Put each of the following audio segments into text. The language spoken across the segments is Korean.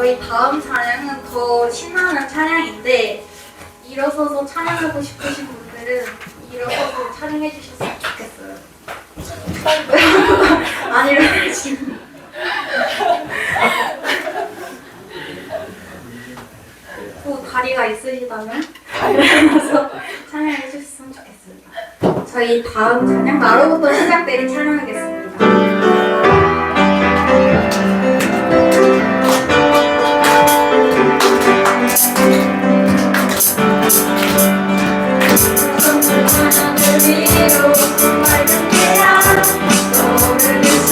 저희 다음 찬양은 더 신나는 찬양인데 일어서서 찬양하고 싶으신 분들은 일어서서 찬양해 주셨으면 좋겠어요. 안 일어나시면 또 다리가 있으시다면 일어나서 찬양해 주셨으면 좋겠습니다. 저희 다음 찬양 나로부터 시작되는 찬양하겠습니다. 하늘 위로 맑은 태양 떠오르는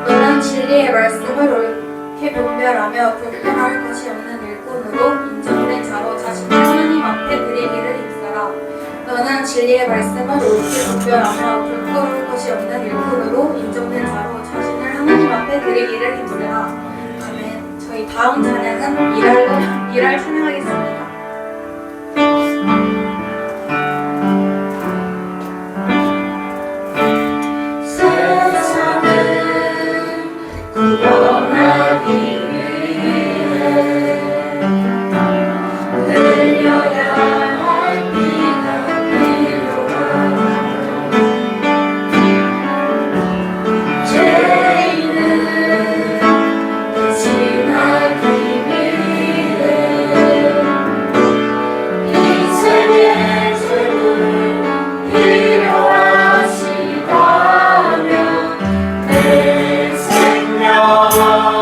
너는 진리의 말씀을 옳게 분별하며 불편할 것이 없는 일꾼으로 인정된 자로 자신을 하나님 앞에 드리기를 힘쓰라. 너는 진리의 말씀을 옳게 분별하며 불편할 것이 없는 일꾼으로 인정된 자로 자신을 하나님 앞에 드리기를 힘쓰라. 아멘. 저희 다음 찬양은 일할 찬양하겠습니다. 필요하시다면 내 생명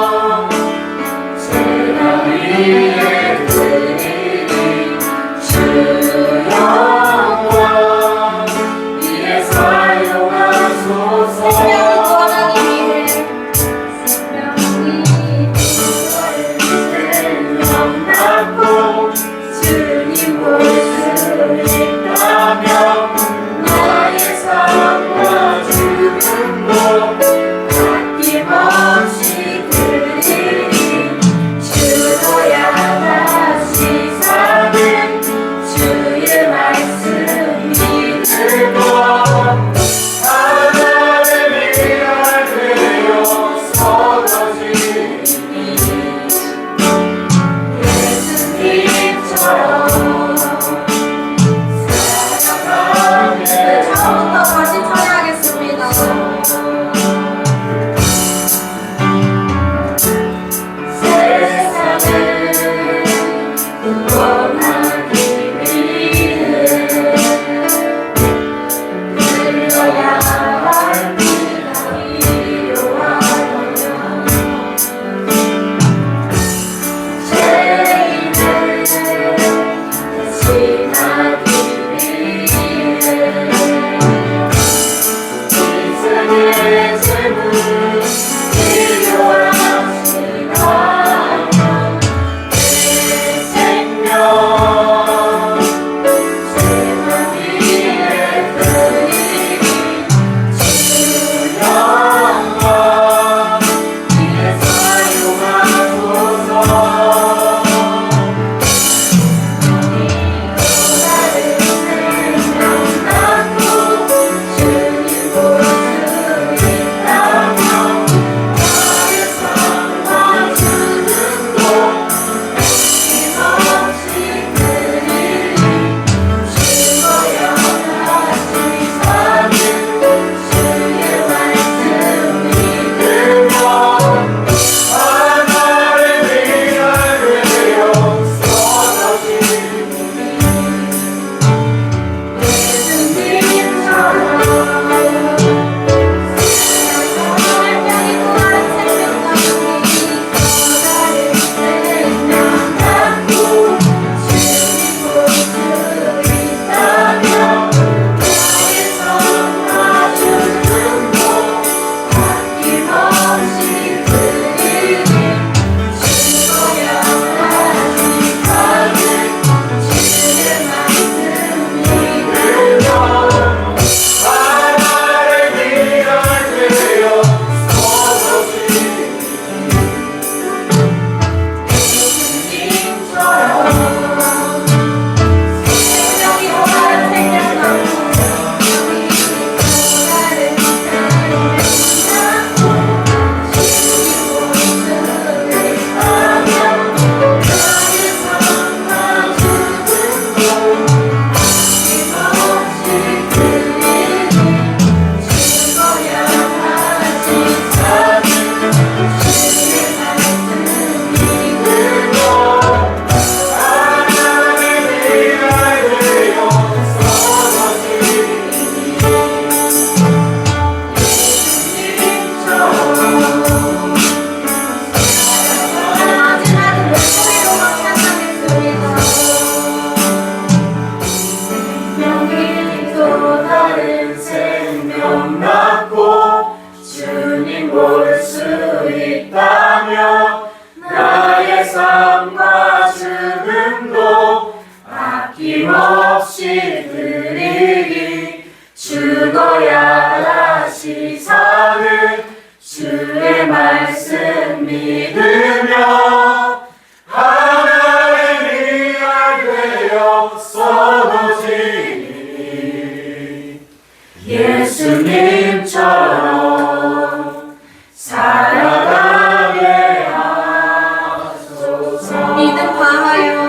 수 있다면 나의 삶과 죽음도 아낌없이 드리리. 죽어야 다시 사는 주의 말씀 믿으며 하나님의 알 되어 쏟아지니 예수님처럼 살아가게 하소서. 믿음 다하여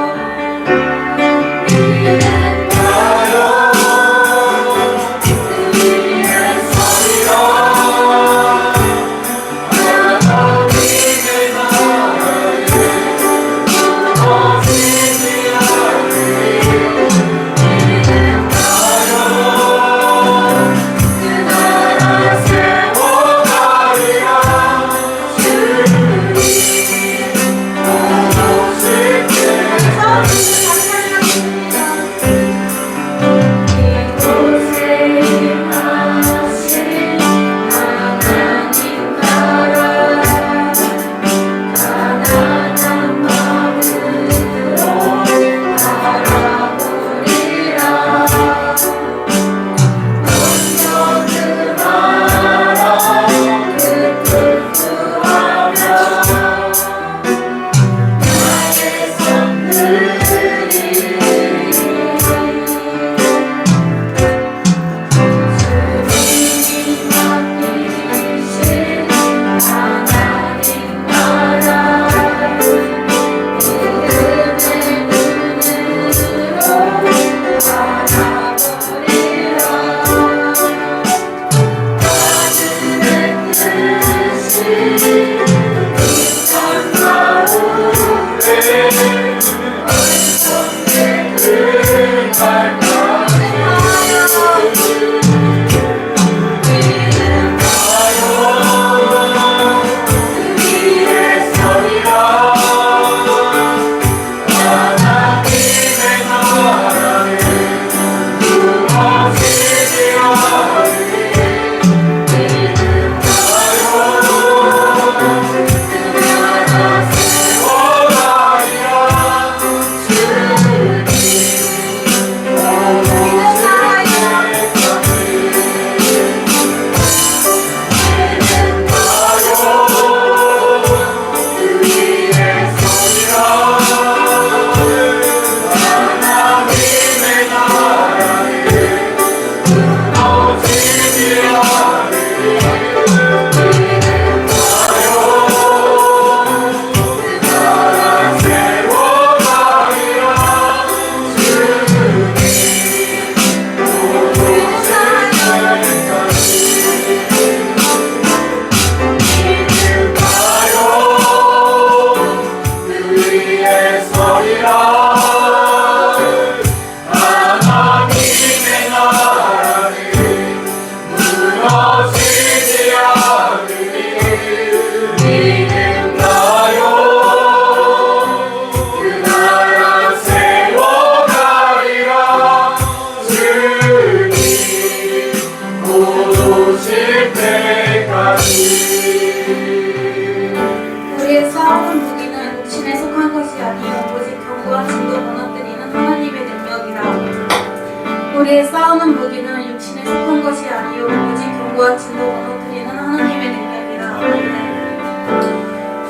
우리의 싸움은 무기는 육신에 속한 것이 아니요 오직 견고한 진도 무너뜨리는 하나님의 능력이라. 우리의 싸움은 무기는 육신에 속한 것이 아니요 오직 견고한 진도 무너뜨리는 하나님의 능력이라.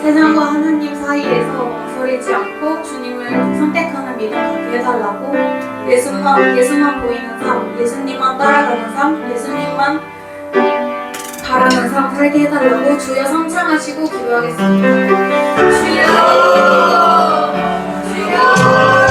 세상과 하나님 사이에서 엉서리지 않고 주님을 선택하는 믿음 갖게 해달라고. 예수만 보이는 삶, 예수님만 따라가는 삶, 예수님만 바라는 삶 살게 해달라고 주여 성창하시고 기도하겠습니다. 주여, 주여, 주여.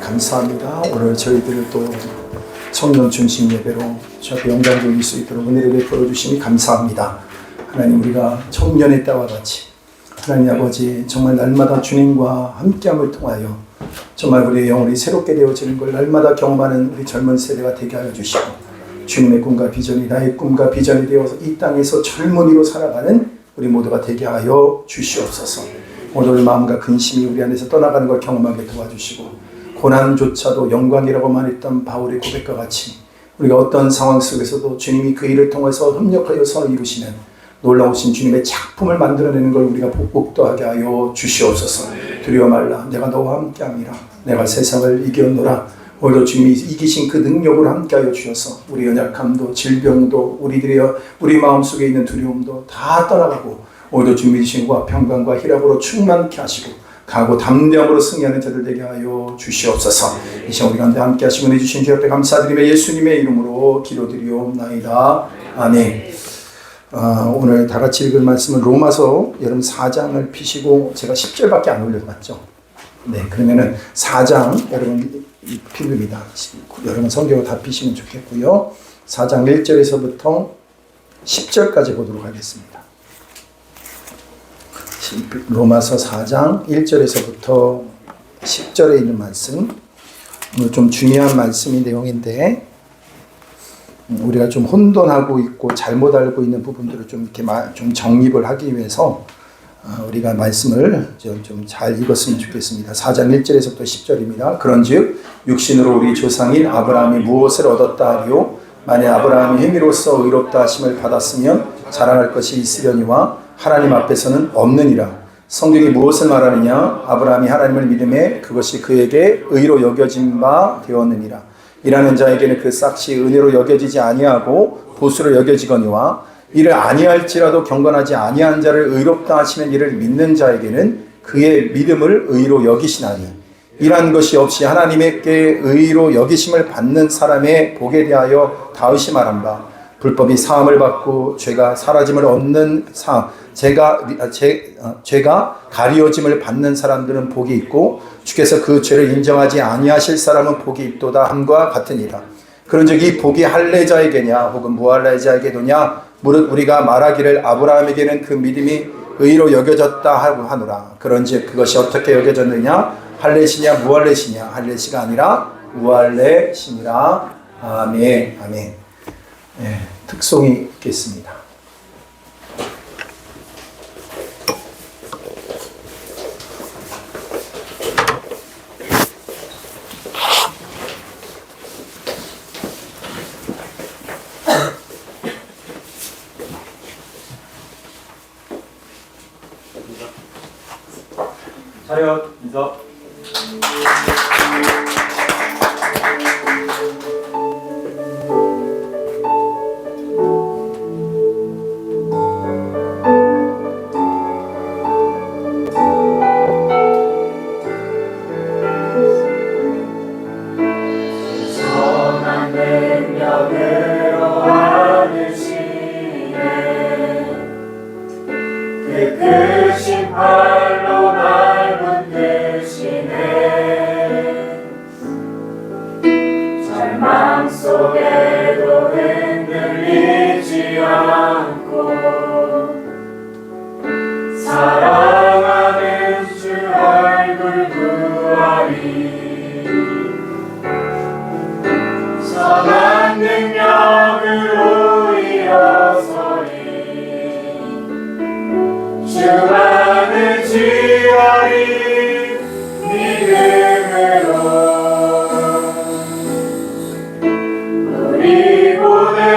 감사합니다. 오늘 저희들을 또 청년 중심 예배로 저 앞에 영광 돌릴 수 있도록 은혜를 베풀어 주시니 감사합니다. 하나님, 우리가 청년의 때와 같이 하나님 아버지 정말 날마다 주님과 함께함을 통하여 정말 우리의 영혼이 새롭게 되어지는 걸 날마다 경험하는 우리 젊은 세대가 되게 하여 주시고, 주님의 꿈과 비전이 나의 꿈과 비전이 되어서 이 땅에서 젊은이로 살아가는 우리 모두가 되게 하여 주시옵소서. 오늘 마음과 근심이 우리 안에서 떠나가는 걸 경험하게 도와주시고, 고난조차도 영광이라고만 했던 바울의 고백과 같이 우리가 어떤 상황 속에서도 주님이 그 일을 통해서 협력하여 선을 이루시는 놀라우신 주님의 작품을 만들어내는 걸 우리가 복독하게 하여 주시옵소서. 두려워 말라, 내가 너와 함께함이라. 내가 세상을 이겼노라. 오히려 주님이 이기신 그 능력으로 함께하여 주셔서 우리 연약함도 질병도 우리 마음속에 있는 두려움도 다 떠나가고 오히려 주님이 주신과 평강과 희락으로 충만케 하시고 가고 담대함으로 승리하는 자들 되게 하여 주시옵소서. 이 시간 우리 가운데 함께 하시고 해주신 주 앞에 감사드리며 예수님의 이름으로 기도드리옵나이다. 아멘. 오늘 다 같이 읽을 말씀은 로마서 여러분 4장을 피시고 제가 10절밖에 안 올려봤죠. 네, 그러면은 4장 여러분 필요입니다. 여러분 성경을 다 피시면 좋겠고요. 4장 1절에서부터 10절까지 보도록 하겠습니다. 로마서 4장 1절에서부터 10절에 있는 말씀, 오늘 좀 중요한 말씀인 내용인데 우리가 좀 혼돈하고 있고 잘못 알고 있는 부분들을 좀 이렇게 좀 정립을 하기 위해서 우리가 말씀을 좀 잘 읽었으면 좋겠습니다. 4장 1절에서부터 10절입니다. 그런즉 육신으로 우리 조상인 아브라함이 무엇을 얻었다 하리요? 만약 아브라함이 행위로서 의롭다 하심을 받았으면 자랑할 것이 있으려니와 하나님 앞에서는 없느니라. 성경이 무엇을 말하느냐? 아브라함이 하나님을 믿음에 그것이 그에게 의로 여겨진 바 되었느니라. 일하는 자에게는 그 싹이 은혜로 여겨지지 아니하고 보수로 여겨지거니와 이를 아니할지라도 경건하지 아니한 자를 의롭다 하시는 이를 믿는 자에게는 그의 믿음을 의로 여기시나니, 이러한 것이 없이 하나님께 의로 여기심을 받는 사람의 복에 대하여 다윗이 말한 바, 불법이 사함을 받고 죄가 사라짐을 얻는 죄가 가리워짐을 받는 사람들은 복이 있고 주께서 그 죄를 인정하지 아니하실 사람은 복이 있도다 함과 같으니라. 그런즉 이 복이 할례자에게냐 혹은 무할례자에게도냐? 무릇 우리가 말하기를 아브라함에게는 그 믿음이 의로 여겨졌다 하고 하노라. 그런즉 그것이 어떻게 여겨졌느냐? 할례시냐 무할례시냐? 할례시가 아니라 무할례시니라. 아멘. 아멘. 네, 특송이 있겠습니다. 차렷 인사. 선한 능력으로 하시네 그 크신 팔로 날 붙드시네 절망 속에도 흔들리지 않고 사랑하는 주 얼굴 구하리 선한 능력으로 일어서리 주 안을 지하리 믿음으로 우리 보는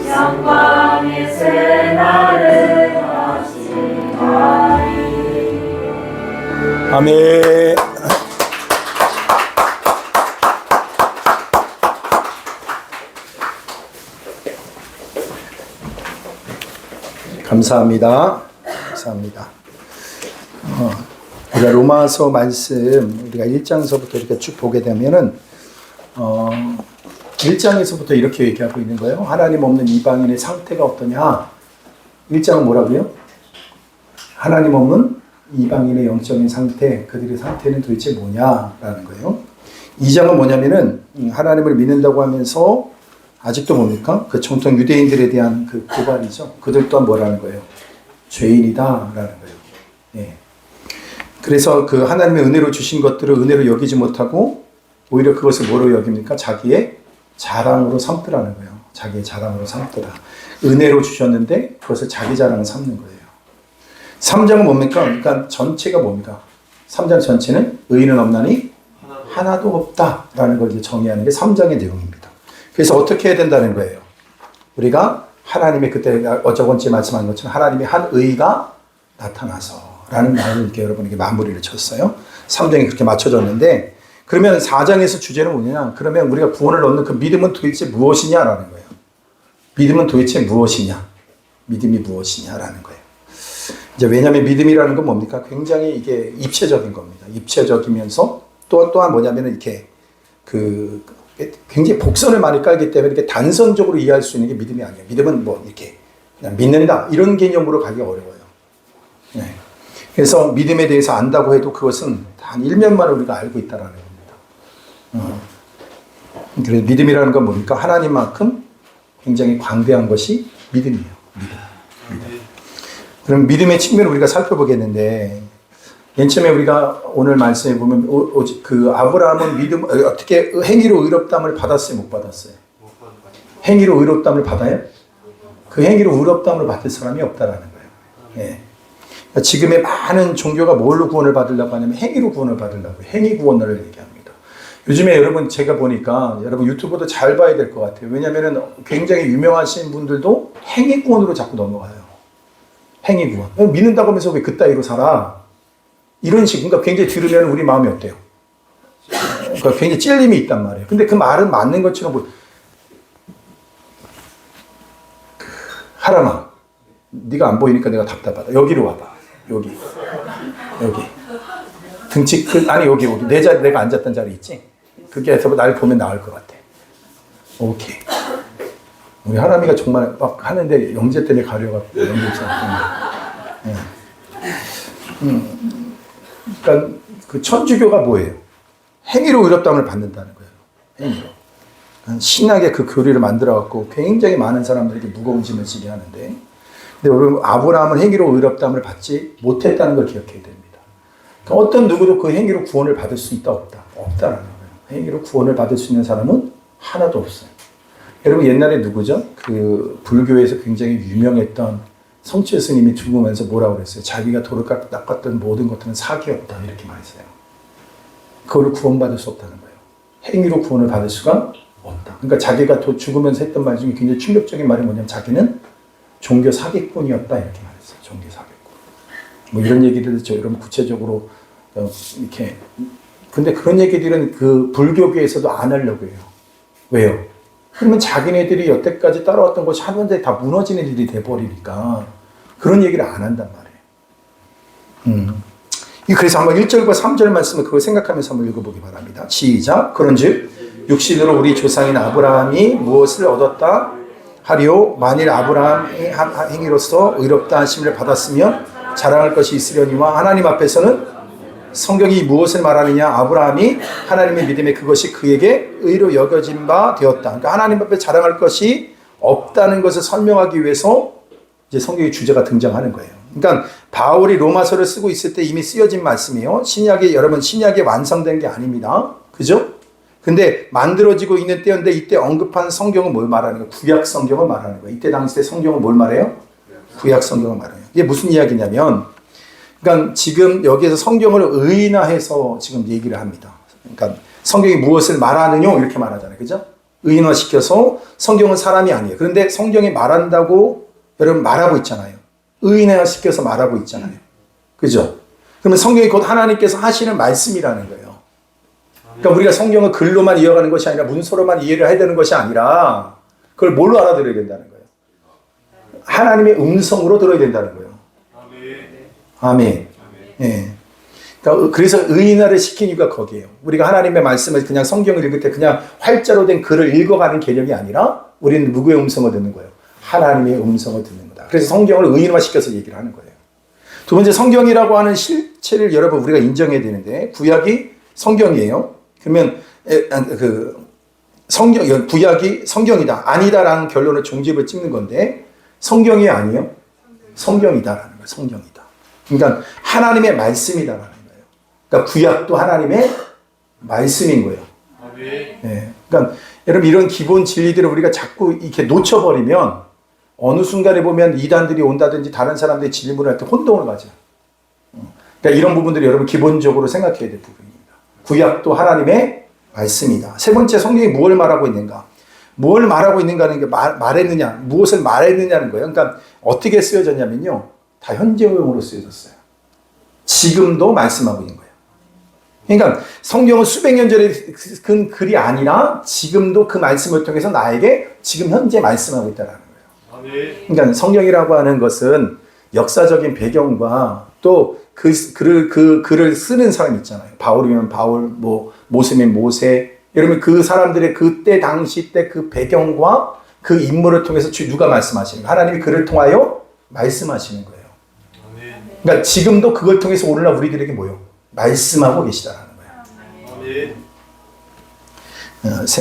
영광의 새날을 하시나니. 아멘. 감사합니다. 감사합니다. 우리가 로마서 말씀 우리가 1장서부터 이렇게 쭉 보게 되면은 1장에서부터 이렇게 얘기하고 있는 거예요. 하나님 없는 이방인의 상태가 어떠냐? 1장은 뭐라고요? 하나님 없는 이방인의 영적인 상태, 그들의 상태는 도대체 뭐냐라는 거예요. 2장은 뭐냐면은 하나님을 믿는다고 하면서 아직도 뭡니까? 그 정통 유대인들에 대한 그 고발이죠. 그들 또한 뭐라는 거예요? 죄인이다라는 거예요. 예. 그래서 그 하나님의 은혜로 주신 것들을 은혜로 여기지 못하고 오히려 그것을 뭐로 여깁니까? 자기의 자랑으로 삼더라는 거예요. 자기의 자랑으로 삼더라. 은혜로 주셨는데 그것을 자기 자랑 삼는 거예요. 3장은 뭡니까? 그러니까 전체가 뭡니까? 3장 전체는 의인은 없나니 하나도 없다라는 걸 이제 정의하는 게 3장의 내용입니다. 그래서 어떻게 해야 된다는 거예요? 우리가 하나님의 그때 저번주에 말씀한 것처럼 하나님의 한 의가 나타나서 라는 말을 이렇게 여러분에게 마무리를 쳤어요. 3장이 그렇게 맞춰졌는데 그러면 4장에서 주제는 뭐냐? 그러면 우리가 구원을 얻는 그 믿음은 도대체 무엇이냐라는 거예요. 믿음은 도대체 무엇이냐? 믿음이 무엇이냐라는 거예요. 이제 왜냐하면 믿음이라는 건 뭡니까? 굉장히 이게 입체적인 겁니다. 입체적이면서 또한 뭐냐면은 이렇게 굉장히 복선을 많이 깔기 때문에 이렇게 단선적으로 이해할 수 있는 게 믿음이 아니에요. 믿음은 뭐 이렇게 그냥 믿는다 이런 개념으로 가기 어려워요. 네. 그래서 믿음에 대해서 안다고 해도 그것은 단 일면만 우리가 알고 있다라는 겁니다. 그래서 믿음이라는 건 뭡니까? 하나님만큼 굉장히 광대한 것이 믿음이에요. 믿음. 그럼 믿음의 측면을 우리가 살펴보겠는데 맨 처음에 우리가 오늘 말씀에 보면 그 아브라함은 믿음 어떻게 행위로 의롭다함을 받았어요? 못 받았어요? 행위로 의롭다함을 받아요? 그 행위로 의롭다함을 받을 사람이 없다라는 거예요. 예. 그러니까 지금의 많은 종교가 뭘로 구원을 받으려고 하냐면 행위로 구원을 받으려고 행위 구원을 얘기합니다. 요즘에 여러분 제가 보니까 여러분 유튜브도 잘 봐야 될 것 같아요. 왜냐하면 굉장히 유명하신 분들도 행위 구원으로 자꾸 넘어가요. 행위 구원. 믿는다고 하면서 왜 그따위로 살아? 이런 식, 그러니까 굉장히 들으면 우리 마음이 어때요? 그러니까 굉장히 찔림이 있단 말이에요. 근데 그 말은 맞는 것처럼 하람아, 네가 안 보이니까 내가 답답하다. 여기로 와봐. 여기. 등치 아니 여기 내 자리 내가 앉았던 자리 있지? 그게 해서 날 보면 나을 것 같아. 오케이. 우리 하람이가 정말 막 하는데 영재 때문에 가려갖고 그러니까 그 천주교가 뭐예요? 행위로 의롭다함을 받는다는 거예요. 행위로. 신학의 그 교리를 만들어갖고 굉장히 많은 사람들에게 무거운 짐을 지게 하는데, 근데 여러분 아브라함은 행위로 의롭다함을 받지 못했다는 걸 기억해야 됩니다. 그러니까 어떤 누구도 그 행위로 구원을 받을 수 있다 없다? 없다라는 거예요. 행위로 구원을 받을 수 있는 사람은 하나도 없어요. 여러분 옛날에 누구죠? 그 불교에서 굉장히 유명했던 성철 스님이 죽으면서 뭐라고 그랬어요? 자기가 도를 닦았던 모든 것들은 사기였다 이렇게 말했어요. 그거를 구원받을 수 없다는 거예요. 행위로 구원을 받을 수가 없다. 그러니까 자기가 죽으면서 했던 말 중에 굉장히 충격적인 말이 뭐냐면 자기는 종교 사기꾼이었다 이렇게 말했어요. 종교 사기꾼. 뭐 이런 얘기를 듣죠. 여러분 구체적으로 이렇게. 근데 그런 얘기들은 그 불교계에서도 안 하려고 해요. 왜요? 그러면 자기네들이 여태까지 따라왔던 것이 한 번에 다 무너지는 일이 돼버리니까 그런 얘기를 안 한단 말이에요. 그래서 한번 1절과 3절 말씀을 그걸 생각하면서 한번 읽어보기 바랍니다. 시작. 그런즉 육신으로 우리 조상인 아브라함이 무엇을 얻었다 하리오? 만일 아브라함이 행위로서 의롭다 하심을 받았으면 자랑할 것이 있으려니와 하나님 앞에서는 성경이 무엇을 말하느냐? 아브라함이 하나님의 믿음에 그것이 그에게 의로 여겨진 바 되었다. 그러니까 하나님 앞에 자랑할 것이 없다는 것을 설명하기 위해서 이제 성경의 주제가 등장하는 거예요. 그러니까 바울이 로마서를 쓰고 있을 때 이미 쓰여진 말씀이에요. 신약이 여러분 신약이 완성된 게 아닙니다. 그죠? 근데 만들어지고 있는 때였는데 이때 언급한 성경은 뭘 말하는 거예요? 구약 성경을 말하는 거예요. 이때 당시에 성경은 뭘 말해요? 구약 성경을 말해요. 이게 무슨 이야기냐면 그러니까 지금 여기에서 성경을 의인화해서 지금 얘기를 합니다. 그러니까 성경이 무엇을 말하느냐 이렇게 말하잖아요. 그죠? 의인화시켜서 성경은 사람이 아니에요. 그런데 성경이 말한다고 여러분 말하고 있잖아요. 의인화시켜서 말하고 있잖아요. 그죠? 그러면 성경이 곧 하나님께서 하시는 말씀이라는 거예요. 그러니까 우리가 성경을 글로만 이어가는 것이 아니라 문서로만 이해를 해야 되는 것이 아니라 그걸 뭘로 알아들어야 된다는 거예요. 하나님의 음성으로 들어야 된다는 거예요. 아멘. 예. 그러니까 그래서 의인화를 시킨 이유가 거기에요. 우리가 하나님의 말씀을 그냥 성경을 읽을 때 그냥 활자로 된 글을 읽어가는 개념이 아니라 우리는 누구의 음성을 듣는 거예요? 하나님의 음성을 듣는 거다. 그래서 성경을 의인화시켜서 얘기를 하는 거예요. 두 번째, 성경이라고 하는 실체를 여러분 우리가 인정해야 되는데, 구약이 성경이에요. 그러면 구약이 성경이다, 아니다라는 결론을 종집을 찍는 건데, 성경이 아니에요? 성경이다라는 거예요. 성경이다. 그러니까 하나님의 말씀이다라는 거예요. 그러니까 구약도 하나님의 말씀인 거예요. 네. 그러니까 여러분 이런 기본 진리들을 우리가 자꾸 이렇게 놓쳐버리면 어느 순간에 보면 이단들이 온다든지 다른 사람들이 질문을 할 때 혼동을 가져요. 그러니까 이런 부분들이 여러분 기본적으로 생각해야 될 부분입니다. 구약도 하나님의 말씀이다. 세 번째, 성경이 무엇을 말하고 있는가? 뭘 말하고 있는가는 게 말했느냐, 무엇을 말했느냐는 거예요. 그러니까 어떻게 쓰여졌냐면요, 다 현재형으로 쓰여졌어요. 지금도 말씀하고 있는 거예요. 그러니까 성경은 수백 년 전에 그 글이 아니라 지금도 그 말씀을 통해서 나에게 지금 현재 말씀하고 있다는 거예요. 그러니까 성경이라고 하는 것은 역사적인 배경과 또 그 글을 쓰는 사람 있잖아요. 바울이면 바울, 모세면 모세. 여러분 그 사람들의 그때 당시 때 그 배경과 그 인물을 통해서 누가 말씀하시는 거예요? 하나님이 그를 통하여 말씀하시는 거예요. 그러니까 지금도 그걸 통해서 오늘날 우리들에게 뭐요? 말씀하고 계시다라는 거예요.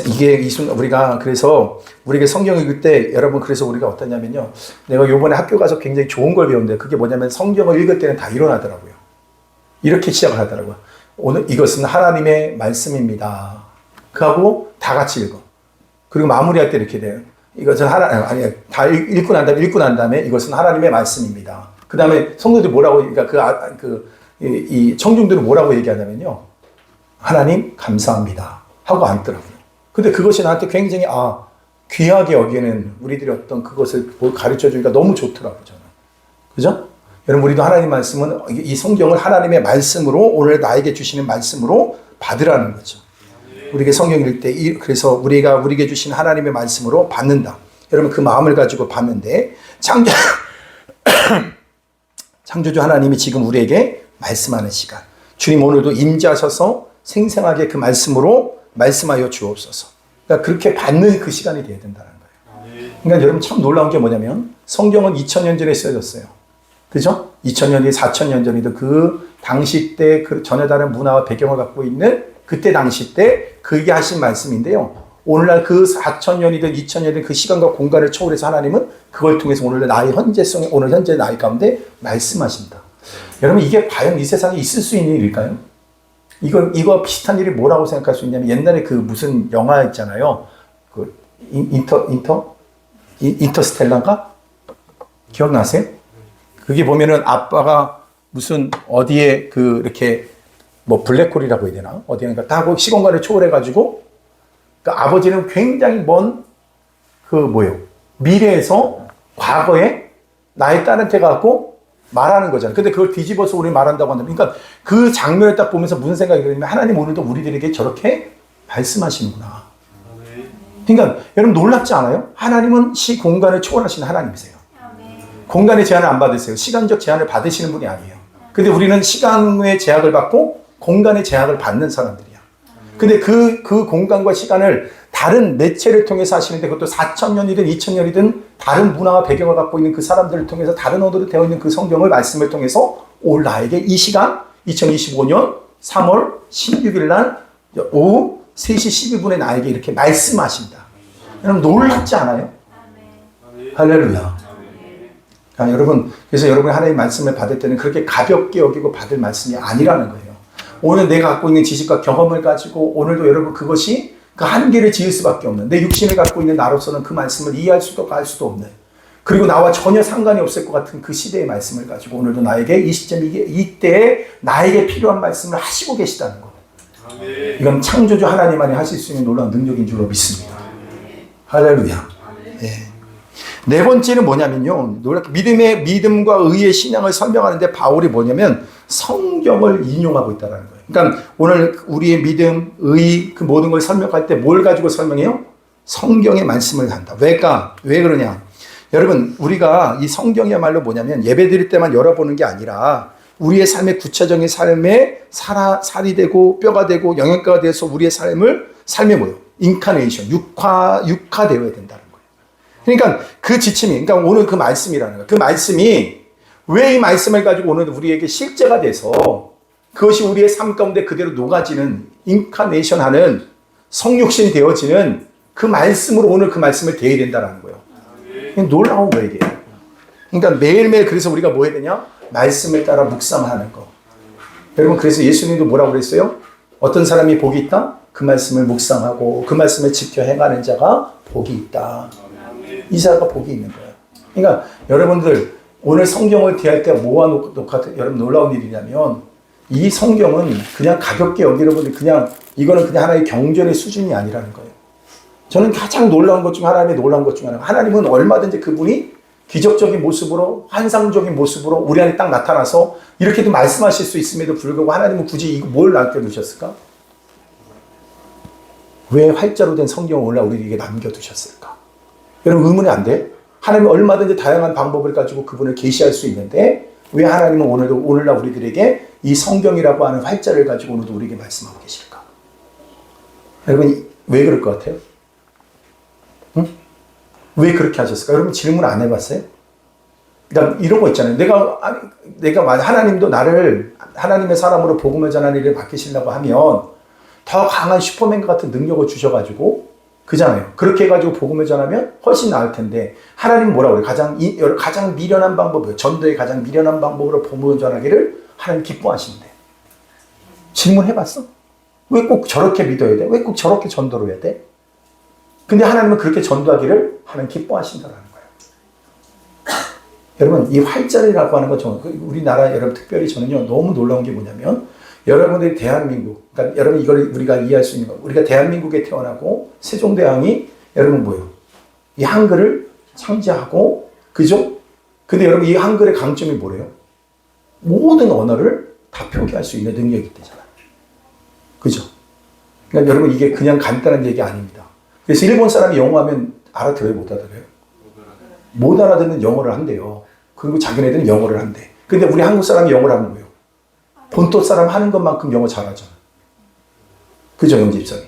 이게 이 순간 우리가 그래서 우리에게 성경 읽을 때 여러분 그래서 우리가 어떠냐면요, 내가 요번에 학교 가서 굉장히 좋은 걸 배웠는데 그게 뭐냐면 성경을 읽을 때는 다 일어나더라고요. 이렇게 시작을 하더라고요. 오늘 이것은 하나님의 말씀입니다. 그하고 다 같이 읽어. 그리고 마무리할 때 이렇게 돼요. 이것은 다 읽고 난 다음에 이것은 하나님의 말씀입니다. 그 다음에 성도들이 뭐라고, 그러니까 이 청중들은 뭐라고 얘기하냐면요, 하나님 감사합니다 하고 앉더라고요. 근데 그것이 나한테 굉장히 귀하게 여기는 우리들이 어떤 그것을 가르쳐 주니까 너무 좋더라고요, 저는. 그죠? 여러분 우리도 하나님 말씀은 이 성경을 하나님의 말씀으로 오늘 나에게 주시는 말씀으로 받으라는 거죠. 우리에게 성경 읽을 때 그래서 우리에게 주신 하나님의 말씀으로 받는다. 여러분 그 마음을 가지고 받는데 창조주 하나님이 지금 우리에게 말씀하는 시간. 주님 오늘도 임재하셔서 생생하게 그 말씀으로 말씀하여 주옵소서. 그러니까 그렇게 받는 그 시간이 되어야 된다는 거예요. 그러니까 여러분 참 놀라운 게 뭐냐면 성경은 2000년 전에 쓰여졌어요. 그죠? 2000년이 4000년 전이도 그 당시 때 그 전혀 다른 문화와 배경을 갖고 있는 그때 당시 때 그게 하신 말씀인데요. 오늘날 그 4000년이든 2000년이든 그 시간과 공간을 초월해서 하나님은 그걸 통해서 오늘 나의 현재성에 오늘 현재 나의 가운데 말씀하신다. 여러분 이게 과연 이 세상에 있을 수 있는 일일까요? 이거 비슷한 일이 뭐라고 생각할 수 있냐면 옛날에 그 무슨 영화 있잖아요. 그 인터스텔라인가? 기억나세요? 그게 보면은 아빠가 무슨 어디에 이렇게 블랙홀이라고 해야 되나? 어디인가 딱 하고 시공간을 초월해가지고 그러니까 아버지는 굉장히 먼 미래에서 과거에 나의 딸한테 갖고 말하는 거잖아요. 근데 그걸 뒤집어서 우리 말한다고 한다면, 그러니까 그 장면을 딱 보면서 무슨 생각이 들냐면 하나님 오늘도 우리들에게 저렇게 말씀하시는구나. 그러니까 여러분 놀랍지 않아요? 하나님은 공간을 초월하시는 하나님이세요. 공간의 제한을 안 받으세요. 시간적 제한을 받으시는 분이 아니에요. 근데 우리는 시간의 제약을 받고 공간의 제약을 받는 사람들이야. 근데 그 공간과 시간을 다른 매체를 통해서 하시는데 그것도 4000년이든 2000년이든 다른 문화와 배경을 갖고 있는 그 사람들을 통해서 다른 언어로 되어 있는 그 성경을 말씀을 통해서 오늘 나에게 이 시간 2025년 3월 16일 날 오후 3시 12분에 나에게 이렇게 말씀하신다. 여러분 놀랍지 않아요? 할렐루야. 여러분, 그래서 여러분이 하나님의 말씀을 받을 때는 그렇게 가볍게 여기고 받을 말씀이 아니라는 거예요. 오늘 내가 갖고 있는 지식과 경험을 가지고 오늘도 여러분 그것이 그 한계를 지을 수밖에 없는, 내 육신을 갖고 있는 나로서는 그 말씀을 이해할 수도 알 수도 없는, 그리고 나와 전혀 상관이 없을 것 같은 그 시대의 말씀을 가지고 오늘도 나에게 이 시점 이때에 나에게 필요한 말씀을 하시고 계시다는 거. 이건 창조주 하나님만이 하실 수 있는 놀라운 능력인 줄로 믿습니다. 할렐루야. 예. 네 번째는 뭐냐면요. 믿음과 의의 신앙을 설명하는데 바울이 뭐냐면 성경을 인용하고 있다는 거예요. 그러니까 오늘 우리의 믿음, 의, 그 모든 걸 설명할 때 뭘 가지고 설명해요? 성경의 말씀을 한다. 왜 그러냐? 여러분, 우리가 이 성경이야말로 뭐냐면 예배 드릴 때만 열어보는 게 아니라 우리의 삶의 구체적인 삶에 살이 되고 뼈가 되고 영양가가 돼서 우리의 삶의 뭐예요? 인카네이션, 육화되어야 된다는 거예요. 그러니까 그 지침이, 그러니까 오늘 그 말씀이라는 거예요. 그 말씀이 왜 이 말씀을 가지고 오늘 우리에게 실제가 돼서 그것이 우리의 삶 가운데 그대로 녹아지는 인카네이션 하는 성육신 되어지는 그 말씀으로 오늘 그 말씀을 대해야 된다는 거예요. 놀라운 거예요, 이게. 그러니까 매일매일 그래서 우리가 뭐 해야 되냐? 말씀을 따라 묵상하는 거. 여러분, 그래서 예수님도 뭐라고 그랬어요? 어떤 사람이 복이 있다? 그 말씀을 묵상하고 그 말씀을 지켜 행하는 자가 복이 있다. 이 자가 복이 있는 거예요. 그러니까 여러분들 오늘 성경을 대할 때 모아놓고 여러분 놀라운 일이냐면 이 성경은 그냥 가볍게 여러분들 그냥 이거는 그냥 하나의 경전의 수준이 아니라는 거예요. 저는 가장 놀라운 것 중 하나님의 놀라운 것 중 하나가 하나님은 얼마든지 그분이 기적적인 모습으로 환상적인 모습으로 우리 안에 딱 나타나서 이렇게도 말씀하실 수 있음에도 불구하고 하나님은 굳이 이거 뭘 남겨두셨을까? 왜 활자로 된 성경을 오늘 우리에게 남겨두셨을까? 여러분 의문이 안 돼? 하나님은 얼마든지 다양한 방법을 가지고 그분을 계시할 수 있는데 왜 하나님은 오늘날 우리들에게 이 성경이라고 하는 활자를 가지고 오늘도 우리에게 말씀하고 계실까? 여러분 왜 그럴 것 같아요? 응? 왜 그렇게 하셨을까? 여러분 질문 안 해봤어요? 그러니까 이런 거 있잖아요. 내가 하나님도 나를 하나님의 사람으로 복음을 전하는 일을 맡기시려고 하면 더 강한 슈퍼맨 같은 능력을 주셔가지고 그잖아요. 그렇게 해가지고 복음을 전하면 훨씬 나을 텐데 하나님은 뭐라고 그래요? 가장 미련한 방법이에요. 전도의 가장 미련한 방법으로 복음을 전하기를 하나님 기뻐하시는데 질문해봤어? 왜 꼭 저렇게 믿어야 돼? 왜 꼭 저렇게 전도를 해야 돼? 근데 하나님은 그렇게 전도하기를 하나님 기뻐하신다는 거예요. 여러분 이 활자리라고 하는 거 우리나라 여러분 특별히 저는요 너무 놀라운 게 뭐냐면 여러분들이 대한민국 그러니까 여러분 이걸 우리가 이해할 수 있는 거 우리가 대한민국에 태어나고 세종대왕이 여러분 뭐예요? 이 한글을 창제하고 그죠? 근데 여러분 이 한글의 강점이 뭐래요? 모든 언어를 다 표기할 수 있는 능력이 있대잖아요. 그죠? 그러니까 여러분 이게 그냥 간단한 얘기 아닙니다. 그래서 일본 사람이 영어하면 알아들어요? 못 알아들어요? 못 알아듣는 영어를 한대요. 그리고 자기네들은 영어를 한대. 근데 우리 한국 사람이 영어를 하면 뭐예요? 본토 사람 하는 것만큼 영어 잘하잖아. 그죠, 영재 집사님?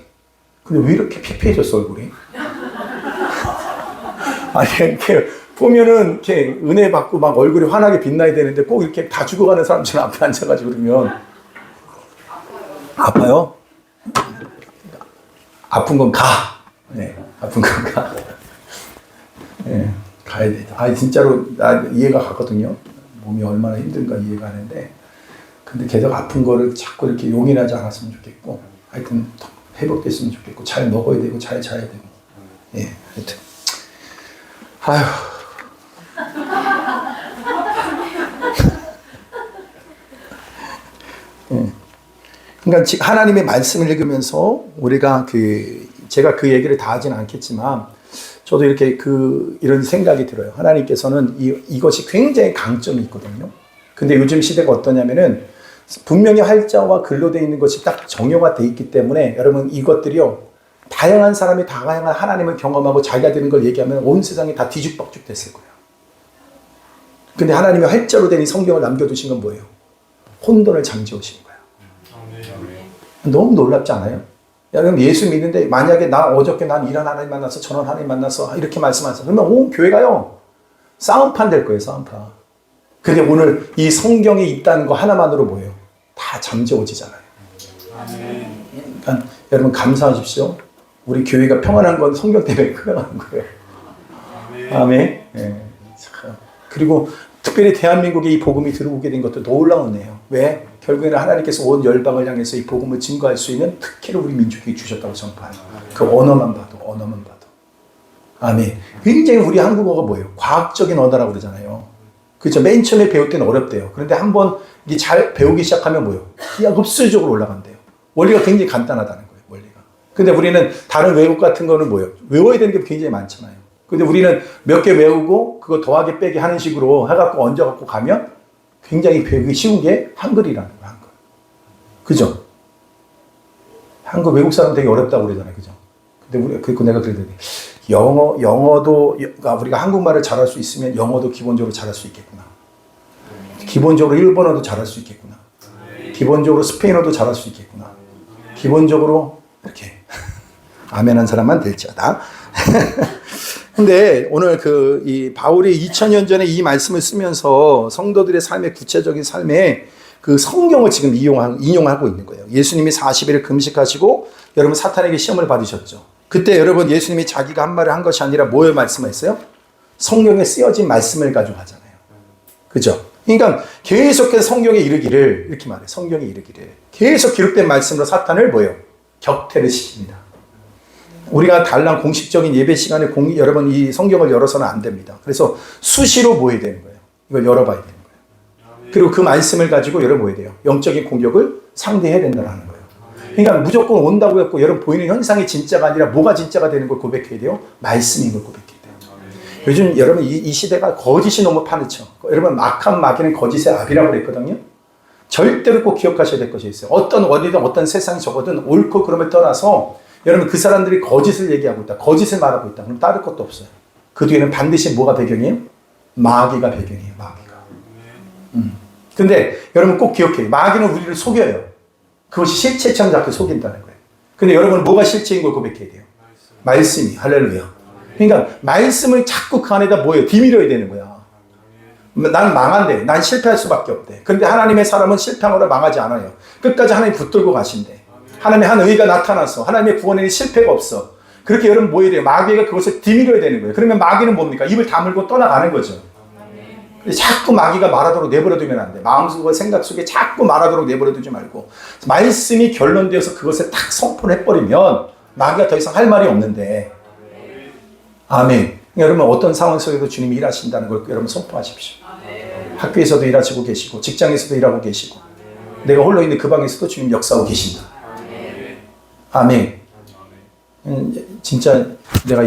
근데 왜 이렇게 피폐해졌어, 얼굴이? 아니, 이렇게 보면은 이렇게 은혜 받고 막 얼굴이 환하게 빛나야 되는데 꼭 이렇게 다 죽어가는 사람처럼 앞에 앉아가지고 그러면 아파요? 아픈 건 가. 네, 아픈 건 가. 네, 가야 돼. 아, 진짜로 나 이해가 가거든요. 몸이 얼마나 힘든가 이해가 하는데. 근데 계속 아픈 거를 자꾸 이렇게 용인하지 않았으면 좋겠고, 하여튼 회복됐으면 좋겠고, 잘 먹어야 되고, 잘 자야 되고. 예, 하여튼. 아휴. 예. 그러니까 하나님의 말씀을 읽으면서 우리가 제가 그 얘기를 다 하진 않겠지만, 저도 이렇게 이런 생각이 들어요. 하나님께서는 이것이 굉장히 강점이 있거든요. 근데 요즘 시대가 어떠냐면은, 분명히 활자와 글로 되어 있는 것이 딱 정형화 되어 있기 때문에 여러분 이것들이요 다양한 사람이 다양한 하나님을 경험하고 자기가 되는 걸 얘기하면 온 세상이 다 뒤죽박죽 됐을 거예요. 근데 하나님이 활자로 된 이 성경을 남겨두신 건 뭐예요? 혼돈을 잠재우신 거예요. 너무 놀랍지 않아요? 여러분 예수 믿는데 만약에 어저께 난 이런 하나님 만나서 저런 하나님 만나서 이렇게 말씀하세요. 그러면 온 교회가요 싸움판 될 거예요. 싸움판. 근데 오늘 이 성경에 있다는 거 하나만으로 뭐예요? 다 잠재워지잖아요. 그러니까 여러분 감사하십시오. 우리 교회가 평안한 건 성경 때문에 평안한 거예요. 아멘. 네. 그리고 특별히 대한민국에 이 복음이 들어오게 된 것도 놀라우네요. 왜? 결국에는 하나님께서 온 열방을 향해서 이 복음을 증거할 수 있는 특혜를 우리 민족에게 주셨다고 생각해요. 그 언어만 봐도. 아멘. 굉장히 우리 한국어가 뭐예요? 과학적인 언어라고 그러잖아요. 그렇죠. 맨 처음에 배울 때는 어렵대요. 그런데 한번 이게 잘 배우기 시작하면 뭐예요? 그냥 흡수적으로 올라간대요. 원리가 굉장히 간단하다는 거예요. 원리가. 근데 우리는 다른 외국 같은 거는 뭐예요? 외워야 되는 게 굉장히 많잖아요. 근데 우리는 몇 개 외우고 그거 더하기 빼기 하는 식으로 해갖고 얹어갖고 가면 굉장히 배우기 쉬운 게 한글이라는 거예요. 한글. 그죠? 한글 외국 사람 되게 어렵다고 그러잖아요. 그죠? 근데 내가 그랬더니 영어도 우리가 한국말을 잘할 수 있으면 영어도 기본적으로 잘할 수 있겠구나. 기본적으로 일본어도 잘할 수 있겠구나. 기본적으로 스페인어도 잘할 수 있겠구나. 기본적으로 이렇게 아멘한 사람만 될지어다. 근데 오늘 이 바울이 2000년 전에 이 말씀을 쓰면서 성도들의 삶의 구체적인 삶에 그 성경을 지금 인용하고 있는 거예요. 예수님이 40일 금식하시고 여러분 사탄에게 시험을 받으셨죠. 그때 여러분 예수님이 자기가 한 말을 한 것이 아니라 뭐에 말씀했어요? 성경에 쓰여진 말씀을 가지고 하잖아요. 그죠? 그러니까 계속해서 성경에 이르기를 이렇게 말해요. 성경에 이르기를 계속 기록된 말씀으로 사탄을 뭐예요? 격퇴를 시킵니다. 우리가 달랑 공식적인 예배 시간에 여러분 이 성경을 열어서는 안 됩니다. 그래서 수시로 뭐 해야 되는 거예요? 이걸 열어봐야 되는 거예요. 그리고 그 말씀을 가지고 여러분 뭐 해야 돼요? 영적인 공격을 상대해야 된다는 거예요. 그러니까 무조건 온다고 했고 여러분 보이는 현상이 진짜가 아니라 뭐가 진짜가 되는 걸 고백해야 돼요? 말씀인 걸 고백해야 돼요. 요즘 여러분 이 시대가 거짓이 너무 파묻혀. 여러분 악한 마귀는 거짓의 압이라고 그랬거든요. 절대로 꼭 기억하셔야 될 것이 있어요. 어떤 원리든 어떤 세상이 적어든 옳고 그름을 떠나서 여러분 그 사람들이 거짓을 얘기하고 있다. 거짓을 말하고 있다. 그럼 다를 것도 없어요. 그 뒤에는 반드시 뭐가 배경이에요? 마귀가 배경이에요. 마귀가. 근데 여러분 꼭 기억해요. 마귀는 우리를 속여요. 그것이 실체처럼 자꾸 속인다는 거예요. 근데 여러분 뭐가 실체인 걸 고백해야 돼요? 말씀이. 할렐루야. 그러니까 말씀을 자꾸 그 안에다 뭐예요? 디밀어야 되는 거야. 난 망한대. 난 실패할 수밖에 없대. 근데 하나님의 사람은 실패하거나 망하지 않아요. 끝까지 하나님 붙들고 가신대. 하나님의 한 의가 나타났어. 하나님의 구원에는 실패가 없어. 그렇게 여러분 뭐 해야 돼요? 마귀가 그것을 디밀어야 되는 거예요. 그러면 마귀는 뭡니까? 입을 다물고 떠나가는 거죠. 자꾸 마귀가 말하도록 내버려두면 안 돼. 마음속과 생각 속에 자꾸 말하도록 내버려두지 말고 말씀이 결론되어서 그것을 딱 선포를 해버리면 마귀가 더 이상 할 말이 없는데. 아멘. 여러분 어떤 상황 속에도 주님이 일하신다는 걸 여러분 선포하십시오. 학교에서도 일하시고 계시고 직장에서도 일하고 계시고 내가 홀로 있는 그 방에서도 주님 역사하고 계신다. 아멘. 진짜 내가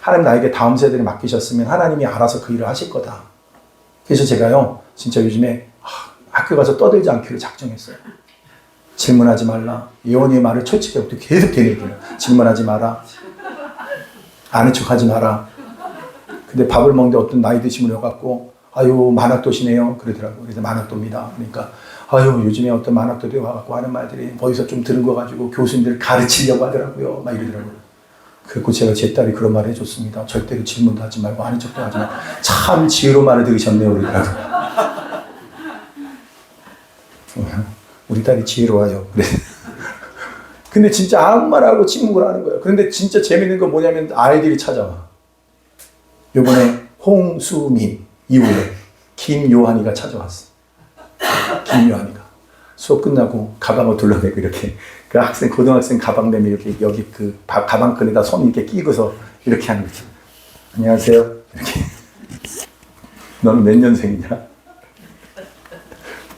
하나님 나에게 다음 세대를 맡기셨으면 하나님이 알아서 그 일을 하실 거다. 그래서 제가요 진짜 요즘에 학교 가서 떠들지 않기로 작정했어요. 질문하지 말라. 예언의 말을 철칙하고 계속 되뇌겨요. 질문하지 마라. 아는 척하지 마라. 근데 밥을 먹는데 어떤 나이 드신 분이 와갖고 아유 만학도시네요 그러더라고요. 그래서 만학도입니다. 그러니까 아유 요즘에 어떤 만학도들이 와갖고 하는 말들이 어디서 좀 들은 거 가지고 교수님들 가르치려고 하더라고요. 막 이러더라고요. 그리고 제가 제 딸이 그런 말을 해줬습니다. 절대로 질문도 하지 말고 아는 척도 하지 말고 참 지혜로운 말을 들으셨네요 그러더라고요. 우리 딸이 지혜로워요. 그래. 근데 진짜 아무 말하고 침묵을 하는 거예요. 그런데 진짜 재밌는 건 뭐냐면 아이들이 찾아와. 요번에 홍수민 이후에 김요한이가 찾아왔어. 김요한이가 수업 끝나고 가방을 둘러내고 이렇게 그 학생 고등학생 가방 내면 이렇게 여기 그 가방끈에다 손 이렇게 끼고서 이렇게 하는 거죠. 안녕하세요. 이렇게 너는 몇 년생이냐?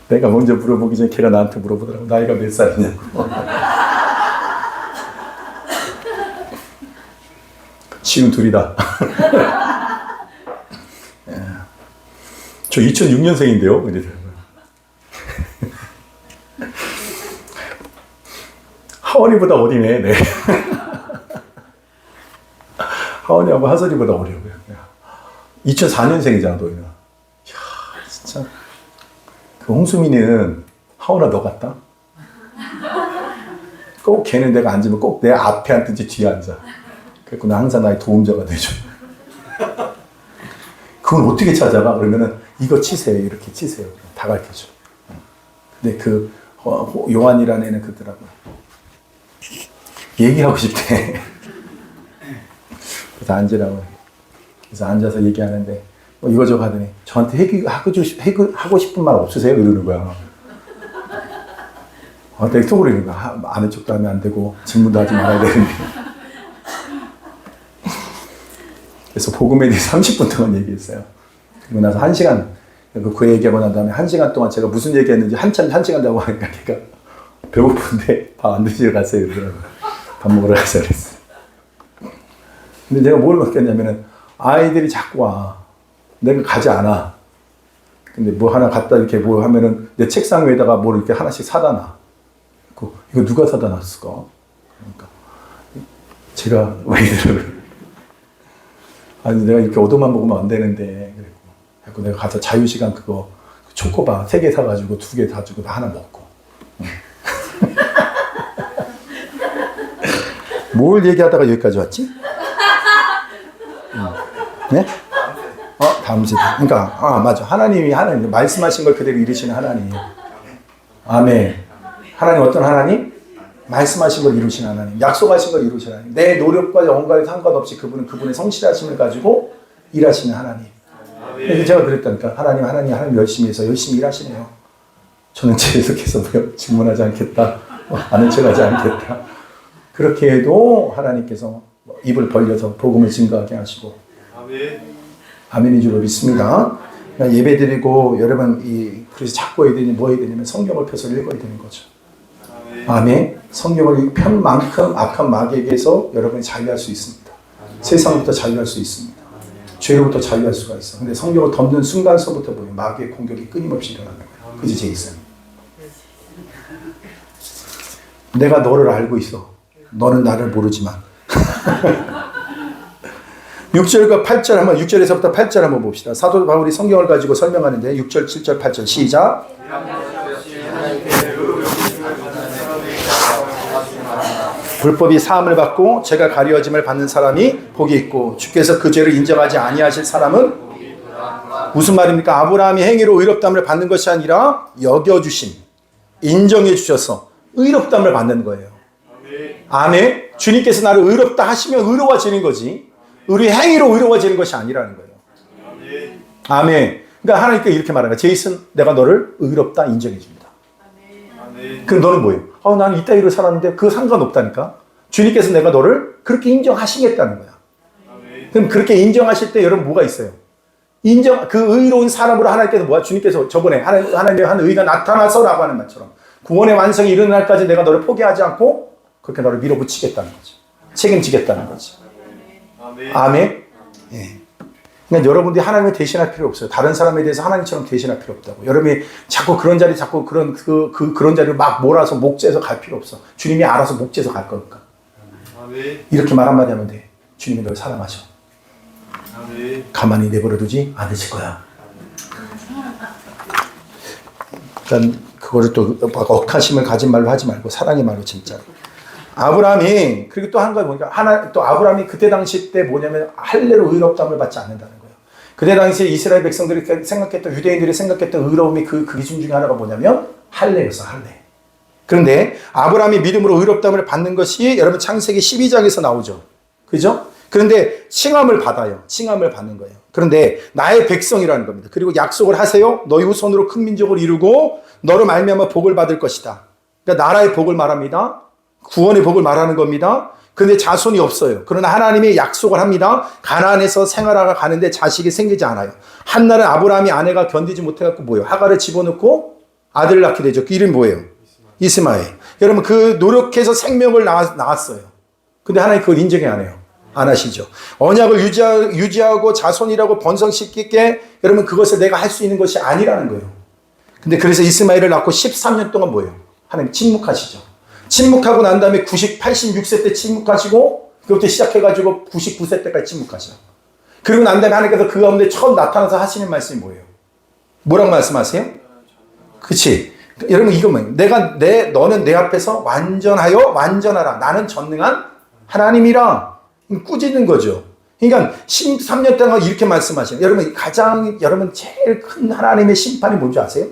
내가 먼저 물어보기 전에 걔가 나한테 물어보더라고. 나이가 몇 살이냐고. 지금 둘이다. 저 2006년생인데요. 이러더라고요. 하원이보다 어리네. 네. 하원이하고 하설이보다 어려고요. 2004년생이잖아, 너희는. 이야, 진짜. 그 홍수민이는 하원아 너 같다. 꼭 걔는 내가 앉으면 꼭 내 앞에 앉든지 뒤에 앉아. 그래서 나 항상 나의 도움자가 되죠. 그걸 어떻게 찾아가? 그러면은 이거 치세요. 이렇게 치세요. 다 가르쳐줘. 근데 그 요한이라는 애는 그러더라고요. 얘기하고 싶대. 그래서 앉으라고. 그래서 앉아서 얘기하는데 뭐 이거저거 하더니 저한테 하고 싶은 말 없으세요? 이러는 거야. 내가 속으로 이러는 거야. 아는 척도 하면 안 되고 질문도 하지 말아야 되는데. 그래서 복음에 대해 30분 동안 얘기했어요. 그리고 나서 1시간 그 얘기하고 난 다음에 1시간 동안 제가 무슨 얘기했는지 한 시간 자고 하니까 걔가 배고픈데 밥 안 드시러 가세요. 이러더라고요. 밥 먹으러 가자 그랬어요. 근데 내가 뭘 느꼈냐면은 아이들이 자꾸 와. 내가 가지 않아. 근데 뭐 하나 갖다 이렇게 뭐 하면은 내 책상 위에다가 뭘 이렇게 하나씩 사다 놔. 이거 누가 사다 놨을까? 그러니까 제가 왜 이러더라고요. 아니 내가 이렇게 얻어만 먹으면 안 되는데 그래고 내가 가서 자유시간 그거 초코바 3개 사가지고 2개 다 주고 나 하나 먹고. 뭘 얘기하다가 여기까지 왔지? 네? 다음 세대. 그러니까 맞아. 하나님 말씀하신 걸 그대로 이루시는 하나님. 아멘. 하나님 어떤 하나님? 말씀하신 걸 이루시는 하나님. 약속하신 걸 이루시는 하나님. 내 노력과 영광에 상관없이 그분은 그분의 성실하심을 가지고 일하시는 하나님. 그래서 제가 그랬다니까. 하나님 열심히 해서 열심히 일하시네요. 저는 계속해서 질문하지 않겠다. 아는 척하지 않겠다. 그렇게 해도 하나님께서 입을 벌려서 복음을 증거하게 하시고. 아멘인 줄 믿습니다. 예배 드리고 여러분 그래서 자꾸 해야 되니 뭐 해야 되냐면 성경을 펴서 읽어야 되는 거죠. 아멘. 성경을 편 만큼 악한 마귀에게서 여러분이 자유할 수 있습니다. 세상부터 자유할 수 있습니다. 죄로부터 자유할 수가 있어. 근데 성경을 덮는 순간서부터 보면 마귀의 공격이 끊임없이 일어나는 거예요. 그지 제이슨? 내가 너를 알고 있어. 너는 나를 모르지만. 6절과 8절 한번 6절에서부터 8절 한번 봅시다. 사도 바울이 성경을 가지고 설명하는데 6절, 7절, 8절 시작. 불법이 사함을 받고 죄가 가려짐을 받는 사람이 복이 있고 주께서 그 죄를 인정하지 아니하실 사람은 무슨 말입니까? 아브라함이 행위로 의롭다함을 받는 것이 아니라 여겨주심, 인정해 주셔서 의롭다함을 받는 거예요. 아멘. 주님께서 나를 의롭다 하시면 의로워지는 거지 우리 행위로 의로워지는 것이 아니라는 거예요. 아멘. 그러니까 하나님께 이렇게 말하는 거야. 제이슨, 내가 너를 의롭다 인정해 줍니다. 그럼 너는 뭐예요? 나는 이따위로 살았는데 그거 상관없다니까. 주님께서 내가 너를 그렇게 인정하시겠다는 거야. 그럼 그렇게 인정하실 때 여러분 뭐가 있어요? 그 의로운 사람으로 하나님께서 뭐야? 주님께서 저번에 하나님의 한 의가 나타나서라고 하는 말처럼 구원의 완성이 이르는 날까지 내가 너를 포기하지 않고 그렇게 너를 밀어붙이겠다는 거죠. 책임지겠다는 거죠. 아멘. 예. 그러니까 여러분들이 하나님을 대신할 필요 없어요. 다른 사람에 대해서 하나님처럼 대신할 필요 없다고. 여러분이 자꾸 그런 자리, 자꾸 그런 자리를 막 몰아서 목재에서 갈 필요 없어. 주님이 알아서 목재에서 갈 거니까. 이렇게 말 한마디 하면 돼. 주님이 널 사랑하셔. 가만히 내버려두지 않으실 거야. 그러니까 그거를 또 억하심을 가진 말로 하지 말고 사랑의 말로 진짜로. 아브라함이 그리고 또 한 가지 보니까 또 아브라함이 그때 당시 때 뭐냐면 할례로 의롭다함을 받지 않는다는 거예요. 그때 당시에 이스라엘 백성들이 생각했던 유대인들이 생각했던 의로움이 그 기준 중에 하나가 뭐냐면 할례였어. 할례. 그런데 아브라함이 믿음으로 의롭다함을 받는 것이 여러분 창세기 12장에서 나오죠. 그죠? 그런데 칭함을 받아요. 칭함을 받는 거예요. 그런데 나의 백성이라는 겁니다. 그리고 약속을 하세요. 너희 후손으로 큰 민족을 이루고 너로 말미암아 복을 받을 것이다. 그러니까 나라의 복을 말합니다. 구원의 복을 말하는 겁니다. 그런데 자손이 없어요. 그러나 하나님이 약속을 합니다. 가나안에서 생활하러 가는데 자식이 생기지 않아요. 한날은 아브라함이 아내가 견디지 못해갖고 뭐예요? 하갈을 집어넣고 아들을 낳게 되죠. 그 이름이 뭐예요? 이스마엘. 여러분 그 노력해서 생명을 낳았어요. 근데 하나님 그걸 인정이 안 해요. 안 하시죠. 언약을 유지하고 자손이라고 번성시키게 여러분 그것을 내가 할 수 있는 것이 아니라는 거예요. 근데 그래서 이스마엘을 낳고 13년 동안 뭐예요? 하나님 침묵하시죠. 침묵하고 난 다음에 86세 때 침묵하시고 그것부터 시작해가지고 99세 때까지 침묵하셔. 그리고 난 다음에 하나님께서 그 가운데 처음 나타나서 하시는 말씀이 뭐예요? 뭐라고 말씀하세요? 그치? 여러분 이거 뭐예요? 너는 내 앞에서 완전하라. 나는 전능한 하나님이라. 꾸짖는 거죠. 그러니까 13년 동안 이렇게 말씀하시는 여러분 제일 큰 하나님의 심판이 뭔지 아세요?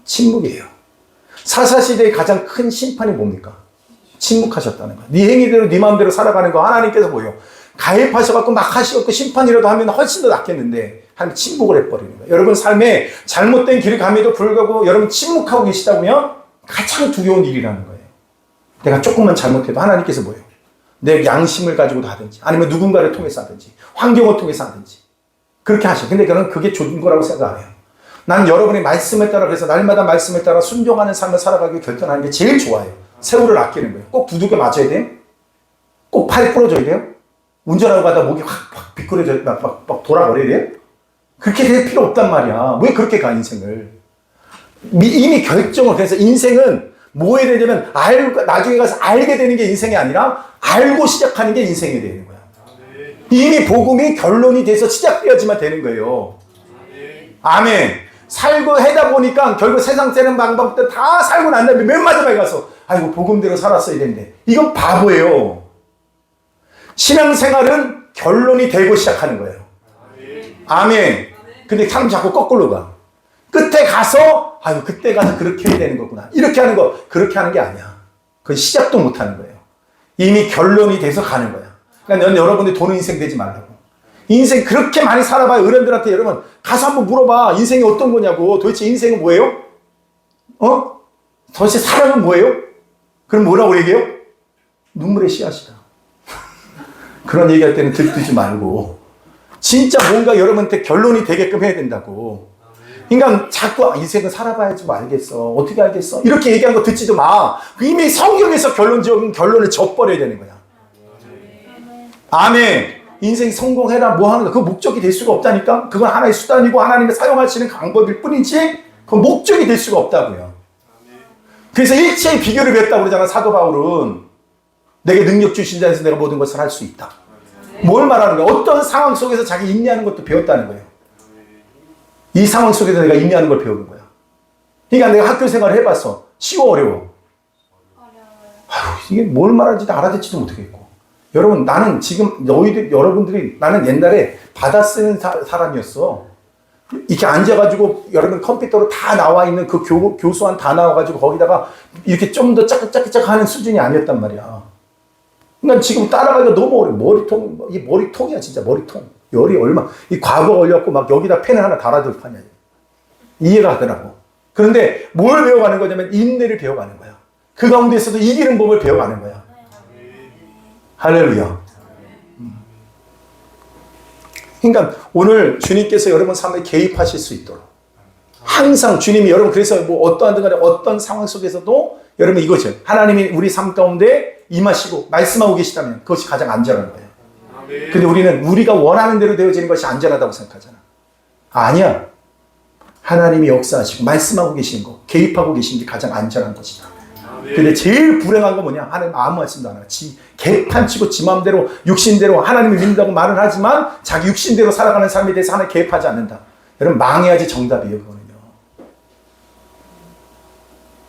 침묵이에요. 사사시대의 가장 큰 심판이 뭡니까? 침묵하셨다는 거예요. 네 행위대로 네 마음대로 살아가는 거 하나님께서 뭐예요? 가입하셔갖고 막 하시고 심판이라도 하면 훨씬 더 낫겠는데 하나님 침묵을 해버리는 거예요. 여러분 삶에 잘못된 길을 감에도 불구하고 여러분 침묵하고 계시다 보면 가장 두려운 일이라는 거예요. 내가 조금만 잘못해도 하나님께서 뭐예요? 내 양심을 가지고도 하든지 아니면 누군가를 통해서 하든지 환경을 통해서 하든지 그렇게 하셔. 근데 저는 그게 좋은 거라고 생각 안 해요. 나는 여러분의 말씀에 따라 그래서 날마다 말씀에 따라 순종하는 삶을 살아가기 결단하는 게 제일 좋아요. 세월을 아끼는 거예요. 꼭 두들겨 맞아야 돼요? 꼭 팔이 부러져야 돼요? 운전하고 가다 목이 확 비끄러져 막 돌아버려야 돼요? 그렇게 될 필요 없단 말이야. 왜 그렇게 가 인생을? 이미 결정을. 그래서 인생은 뭐 해야 되냐면 나중에 가서 알게 되는 게 인생이 아니라 알고 시작하는 게 인생이 되는 거야. 이미 복음이 결론이 돼서 시작되어야지만 되는 거예요. 아멘. 살고 하다 보니까 결국 세상 사는 방법들 다 살고 난 다음에 맨 마지막에 가서 아이고 복음대로 살았어야 되는데 이건 바보예요. 신앙생활은 결론이 되고 시작하는 거예요. 아멘. 근데 사람 자꾸 거꾸로 가. 끝에 가서 아유 그때 가서 그렇게 해야 되는 거구나. 이렇게 하는 거 그렇게 하는 게 아니야. 그건 시작도 못 하는 거예요. 이미 결론이 돼서 가는 거야. 그러니까 여러분들이 도는 인생 되지 말라고. 인생 그렇게 많이 살아봐요. 어른들한테 여러분 가서 한번 물어봐. 인생이 어떤 거냐고. 도대체 인생은 뭐예요? 도대체 사람은 뭐예요? 그럼 뭐라고 얘기해요? 눈물의 씨앗이다. 그런 얘기할 때는 들뜨지 말고 진짜 뭔가 여러분한테 결론이 되게끔 해야 된다고. 그러니까 자꾸 인생은 살아봐야지 뭐 알겠어. 어떻게 알겠어? 이렇게 얘기하는 거 듣지도 마. 이미 성경에서 결론적인 결론을 져버려야 되는 거야. 아멘. 인생 성공해라 뭐 하는 거 그거 목적이 될 수가 없다니까. 그건 하나의 수단이고 하나님이 사용하시는 방법일 뿐이지 그건 목적이 될 수가 없다고요. 그래서 일체의 비결을 배웠다고 그러잖아. 사도 바울은 내게 능력 주신 자에서 내가 모든 것을 할 수 있다. 뭘 말하는 거야? 어떤 상황 속에서 자기 인내하는 것도 배웠다는 거예요. 이 상황 속에서 내가 인내하는 걸 배우는 거야. 그러니까 내가 학교 생활을 해봤어. 쉬워 어려워? 아유, 이게 뭘 말하는지 알아듣지도 못하겠고. 여러분 나는 지금 여러분들이 나는 옛날에 받아 쓰는 사람이었어. 이렇게 앉아가지고 여러분 컴퓨터로 다 나와 있는 그 교수안 다 나와가지고 거기다가 이렇게 좀 더 짜깍짜깍 하는 수준이 아니었단 말이야. 그러니까 지금 따라가기가 너무 어려워. 이 머리통이야 진짜 머리통. 열이 얼마 이 과거 걸렸고 막 여기다 펜을 하나 달아둘 판이야. 이해가 하더라고. 그런데 뭘 배워가는 거냐면 인내를 배워가는 거야. 그 가운데서도 이기는 법을 배워가는 거야. 할렐루야. 그러니까 오늘 주님께서 여러분 삶에 개입하실 수 있도록 항상 주님이 여러분 그래서 뭐 어떠한 간에 어떤 상황 속에서도 여러분 이거죠. 하나님이 우리 삶 가운데 임하시고 말씀하고 계시다면 그것이 가장 안전한 거예요. 근데 우리는 우리가 원하는 대로 되어지는 것이 안전하다고 생각하잖아. 아니야. 하나님이 역사하시고 말씀하고 계신 거 개입하고 계신 게 가장 안전한 것이다. 근데 제일 불행한 건 뭐냐? 하나님 아무 말씀도 안 하고 개판치고 지 마음대로 육신대로 하나님을 믿는다고 말은 하지만 자기 육신대로 살아가는 삶에 대해서 하나님 개입하지 않는다. 여러분 망해야지 정답이에요. 그거는요.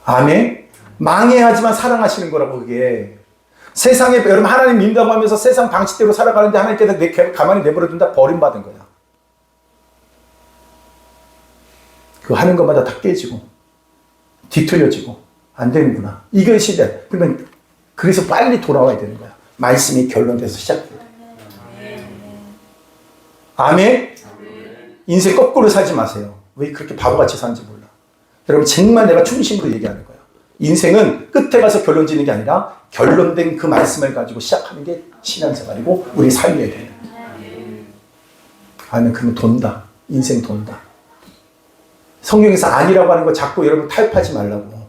아멘? 망해야지만 사랑하시는 거라고 그게. 세상에 여러분 하나님 믿는다고 하면서 세상 방식대로 살아가는데 하나님께서 가만히 내버려둔다 버림받은 거야. 그거 하는 것마다 다 깨지고 뒤틀려지고 안 되는구나. 이것이 돼. 그러면 그래서 빨리 돌아와야 되는 거야. 말씀이 결론돼서 시작돼야 돼. 아멘? 인생 거꾸로 살지 마세요. 왜 그렇게 바보같이 사는지 몰라. 여러분 정말 내가 중심으로 얘기하는 거예요. 인생은 끝에 가서 결론 지는 게 아니라 결론된 그 말씀을 가지고 시작하는 게 신앙생활이고 우리 삶이어야 돼요. 아니면 그러면 돈다. 인생 돈다. 성경에서 아니라고 하는 거 자꾸 여러분 타협하지 말라고.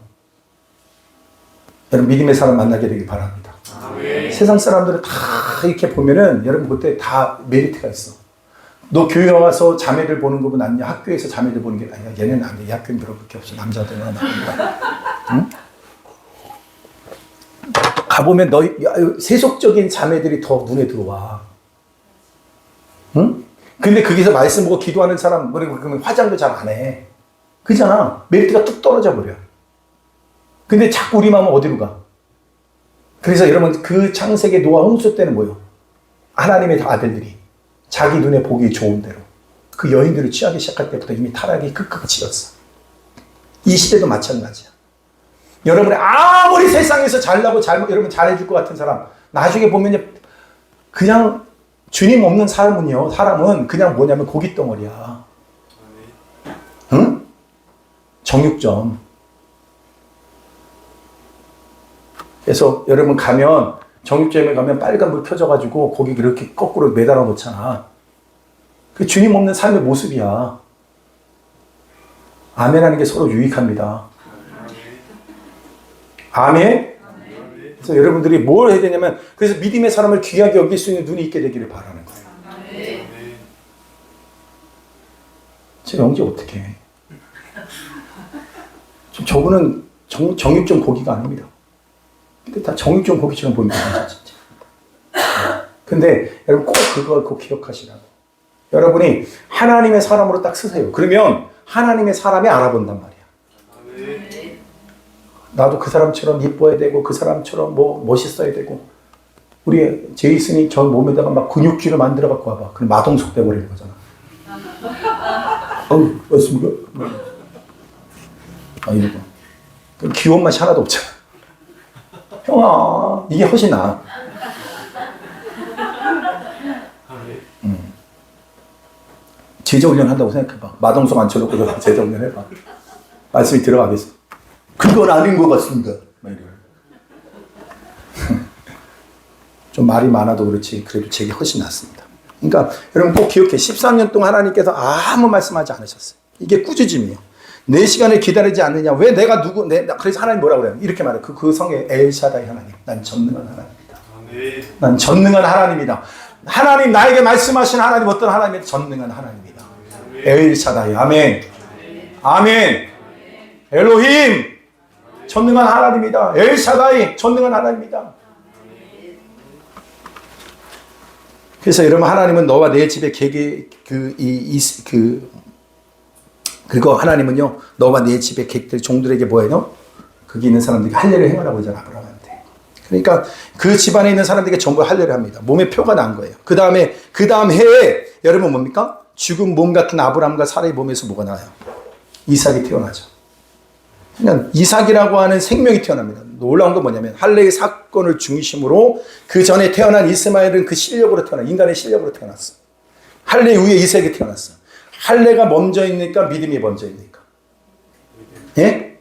여러분 믿음의 사람 만나게 되길 바랍니다. 아멘. 세상 사람들은 다 이렇게 보면은 여러분 그때 다 메리트가 있어. 너 교회 와서 자매들 보는 것보다 낫냐? 학교에서 자매들 보는 게 아니야. 얘는 안 돼. 이 학교는 그렇게 없어. 남자들은 응? 가보면 세속적인 자매들이 더 눈에 들어와. 응? 근데 거기서 말씀 보고 기도하는 사람, 그러면 화장도 잘 안 해. 그잖아. 메리트가 뚝 떨어져 버려. 근데 자꾸 우리 마음은 어디로 가? 그래서 여러분 그 창세기 노아 홍수 때는 뭐예요? 하나님의 아들들이 자기 눈에 보기 좋은 대로 그 여인들을 취하기 시작할 때부터 이미 타락이 극극 치렀어. 이 시대도 마찬가지야. 여러분이 아무리 세상에서 잘나고 여러분 잘해줄 것 같은 사람 나중에 보면 그냥 주님 없는 사람은 그냥 뭐냐면 고깃덩어리야. 응? 정육점. 그래서 여러분 가면 정육점에 가면 빨간불 켜져가지고 고기 이렇게 거꾸로 매달아 놓잖아. 그 주님 없는 삶의 모습이야. 아멘하는 게 서로 유익합니다. 아멘. 그래서 여러분들이 뭘 해야 되냐면, 그래서 믿음의 사람을 귀하게 여길 수 있는 눈이 있게 되기를 바라는 거예요. 제 영지 어떻게 해? 저분은 정육점 고기가 아닙니다. 근데 다 정육점 고기처럼 보입니다, 진짜. 근데 여러분 꼭 그걸 꼭 기억하시라고. 여러분이 하나님의 사람으로 딱 쓰세요. 그러면 하나님의 사람이 알아본단 말이야. 나도 그 사람처럼 예뻐야 되고 그 사람처럼 뭐 멋있어야 되고. 우리 제이슨이 저 몸에다가 막 근육질을 만들어 갖고 와봐. 그럼 마동석 돼버리는 거잖아. 맞습니까? 이러고. 그럼 귀여운 맛이 하나도 없잖아. 형아, 이게 훨씬 나아. 제자훈련 한다고 생각해봐. 마동석 앉혀놓고 제자훈련 해봐. 말씀이 들어가겠어. 그건 아닌 것 같습니다. 좀 말이 많아도 그렇지 그래도 제게 훨씬 낫습니다. 그러니까 여러분 꼭 기억해. 13년 동안 하나님께서 아무 말씀하지 않으셨어요. 이게 꾸짖음이에요. 내 시간을 기다리지 않느냐. 왜 내가 그래서 하나님 뭐라고 그래요? 이렇게 말해요. 그 성에 엘샤다이 하나님. 난 전능한 하나님이다. 난 전능한 하나님이다. 하나님 나에게 말씀하신 하나님 어떤 하나님이다? 전능한 하나님이다. 엘샤다이. 아멘. 아멘. 엘로힘. 전능한 하나님이다. 엘샤다이. 전능한 하나님이다. 그래서 여러분 하나님은 너와 내 집에 그거 하나님은요 너와 내 집의 객들 종들에게 뭐예요? 거기 있는 사람들이 할례를 행하라고 하잖아 아브라함한테. 그러니까 그 집안에 있는 사람들에게 전부 할례를 합니다. 몸에 표가 난 거예요. 그 다음 해에 여러분 뭡니까? 죽은 몸 같은 아브라함과 사라의 몸에서 뭐가 나와요? 이삭이 태어나죠. 그냥 이삭이라고 하는 생명이 태어납니다. 놀라운 건 뭐냐면 할례의 사건을 중심으로 그 전에 태어난 이스마엘은 그 실력으로 태어나 인간의 실력으로 태어났어. 할례 위에 이삭이 태어났어. 할례가 먼저 있니까 믿음이 먼저 있니까? 예?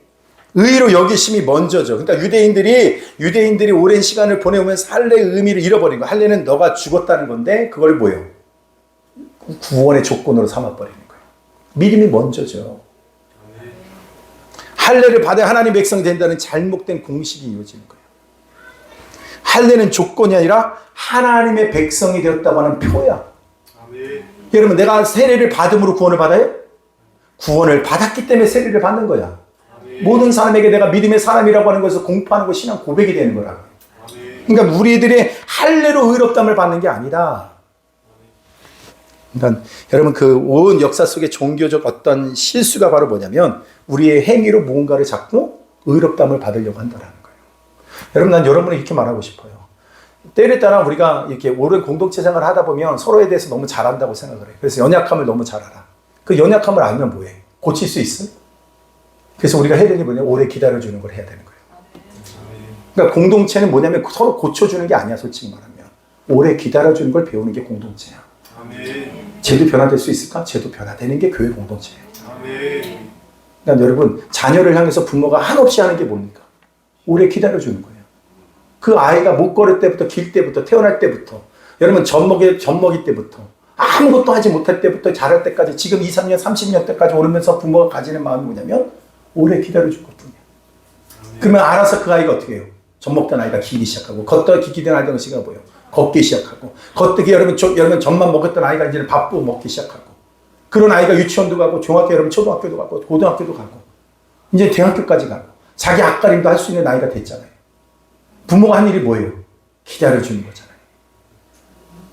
의로 여기심이 먼저죠. 그러니까 유대인들이 오랜 시간을 보내오면서 할례의 의미를 잃어버린 거야. 할례는 너가 죽었다는 건데 그걸 뭐예요? 구원의 조건으로 삼아버리는 거예요. 믿음이 먼저죠. 할례를 받아 하나님 백성이 된다는 잘못된 공식이 이루어지는 거예요. 할례는 조건이 아니라 하나님의 백성이 되었다고 하는 표야. 아멘. 여러분 내가 세례를 받음으로 구원을 받아요? 구원을 받았기 때문에 세례를 받는 거야. 아멘. 모든 사람에게 내가 믿음의 사람이라고 하는 것을 공포하는 것이 신앙 고백이 되는 거라고. 아멘. 그러니까 우리들의 할례로 의롭다함을 받는 게 아니다. 그러니까 여러분 그 온 역사 속의 종교적 어떤 실수가 바로 뭐냐면 우리의 행위로 무언가를 자꾸 의롭다함을 받으려고 한다는 거예요. 여러분 난 여러분이 이렇게 말하고 싶어요. 때에 따라 우리가 이렇게 오랜 공동체 생활을 하다 보면 서로에 대해서 너무 잘한다고 생각을 해요. 그래서 연약함을 너무 잘 알아. 그 연약함을 알면 뭐해? 고칠 수 있어? 그래서 우리가 해야 되는 게 뭐냐? 오래 기다려주는 걸 해야 되는 거예요. 그러니까 공동체는 뭐냐면 서로 고쳐주는 게 아니야. 솔직히 말하면 오래 기다려주는 걸 배우는 게 공동체야. 쟤도 변화될 수 있을까? 쟤도 변화되는 게 교회 공동체예요. 그러니까 여러분 자녀를 향해서 부모가 한없이 하는 게 뭡니까? 오래 기다려주는 거예요. 그 아이가 못 걸을 때부터 길 때부터 태어날 때부터 여러분 젖 먹이 때부터 아무것도 하지 못할 때부터 자랄 때까지 지금 2, 3년, 30년 때까지 오르면서 부모가 가지는 마음이 뭐냐면 오래 기다려줄 것뿐이야. 그러면 알아서 그 아이가 어떻게 해요? 젖 먹던 아이가 기기 시작하고 걷다가 기기던 아이가 시가 뭐예요? 걷기 시작하고 걷기 여러분 젖만 먹었던 아이가 이제 밥도 먹기 시작하고 그런 아이가 유치원도 가고 중학교 여러분 초등학교도 가고 고등학교도 가고 이제 대학교까지 가고 자기 앞가림도 할 수 있는 나이가 됐잖아요. 부모가 한 일이 뭐예요? 기다려주는 거잖아요.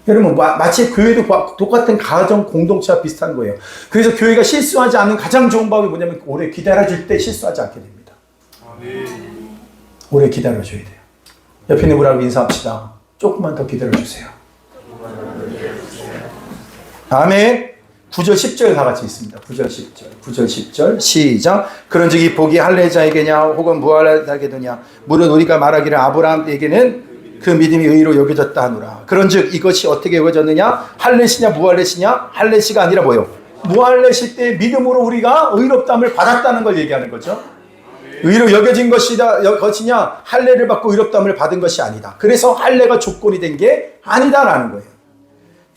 여러분 마치 교회도 똑같은 가정 공동체와 비슷한 거예요. 그래서 교회가 실수하지 않는 가장 좋은 방법이 뭐냐면 오래 기다려줄 때 실수하지 않게 됩니다. 오래 기다려줘야 돼요. 옆에 있는 분하고 인사합시다. 조금만 더 기다려주세요. 아멘. 9절 10절 다 같이 있습니다. 9절 10절 시작. 그런즉 이 복이 할례자에게냐 혹은 무할례자에게냐 무릇 우리가 말하기를 아브라함에게는 그 믿음이 의로 여겨졌다 하노라. 그런즉 이것이 어떻게 여겨졌느냐? 할례시냐 무할례시냐? 할례시가 아니라 뭐요? 무할례실 때 믿음으로 우리가 의롭다함을 받았다는 걸 얘기하는 거죠. 의로 여겨진 것이냐 할례를 받고 의롭다함을 받은 것이 아니다. 그래서 할례가 조건이 된 게 아니다라는 거예요.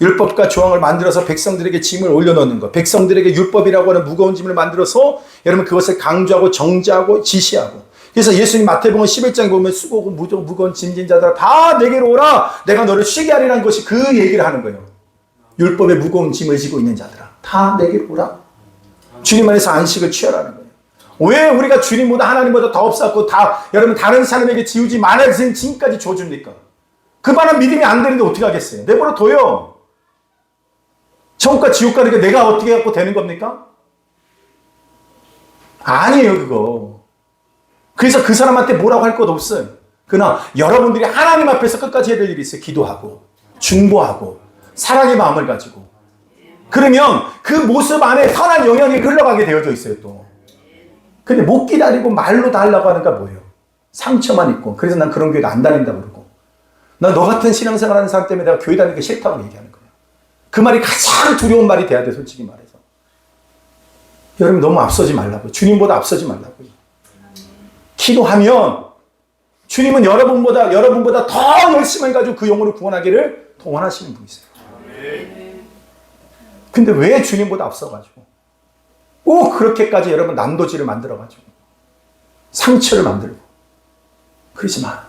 율법과 조항을 만들어서 백성들에게 짐을 올려놓는 것, 백성들에게 율법이라고 하는 무거운 짐을 만들어서 여러분 그것을 강조하고 정죄하고 지시하고. 그래서 예수님 마태복음 11장에 보면 수고고 무거운 짐진 자들아 다 내게로 오라, 내가 너를 쉬게 하리라는 것이 그 얘기를 하는 거예요. 율법의 무거운 짐을 지고 있는 자들아 다 내게로 오라. 주님 안에서 안식을 취하라는 거예요. 왜 우리가 주님보다 하나님보다 더 없었고 다 여러분 다른 사람에게 지우지 말아주신 짐까지 줘줍니까? 그만한 믿음이 안 되는데 어떻게 하겠어요? 내버려 둬요. 천국과 지옥 가는 게 내가 어떻게 갖고 되는 겁니까? 아니에요, 그거. 그래서 그 사람한테 뭐라고 할 것 없어요. 그러나 여러분들이 하나님 앞에서 끝까지 해야 될 일이 있어요. 기도하고, 중보하고, 사랑의 마음을 가지고. 그러면 그 모습 안에 선한 영향이 흘러가게 되어져 있어요, 또. 근데 못 기다리고 말로 다 하려고 하니까 뭐예요? 상처만 있고. 그래서 난 그런 교회 안 다닌다고 그러고. 난 너 같은 신앙생활 하는 사람 때문에 내가 교회 다니는 게 싫다고 얘기하는 거예요. 그 말이 가장 두려운 말이 돼야 돼, 솔직히 말해서. 여러분 너무 앞서지 말라고요. 주님보다 앞서지 말라고요. 기도하면 주님은 여러분보다 더 열심히 해가지고 그 영혼을 구원하기를 더 원하시는 분이세요. 근데 왜 주님보다 앞서가지고 꼭 그렇게까지 여러분 난도질을 만들어가지고 상처를 만들고 그러지 마.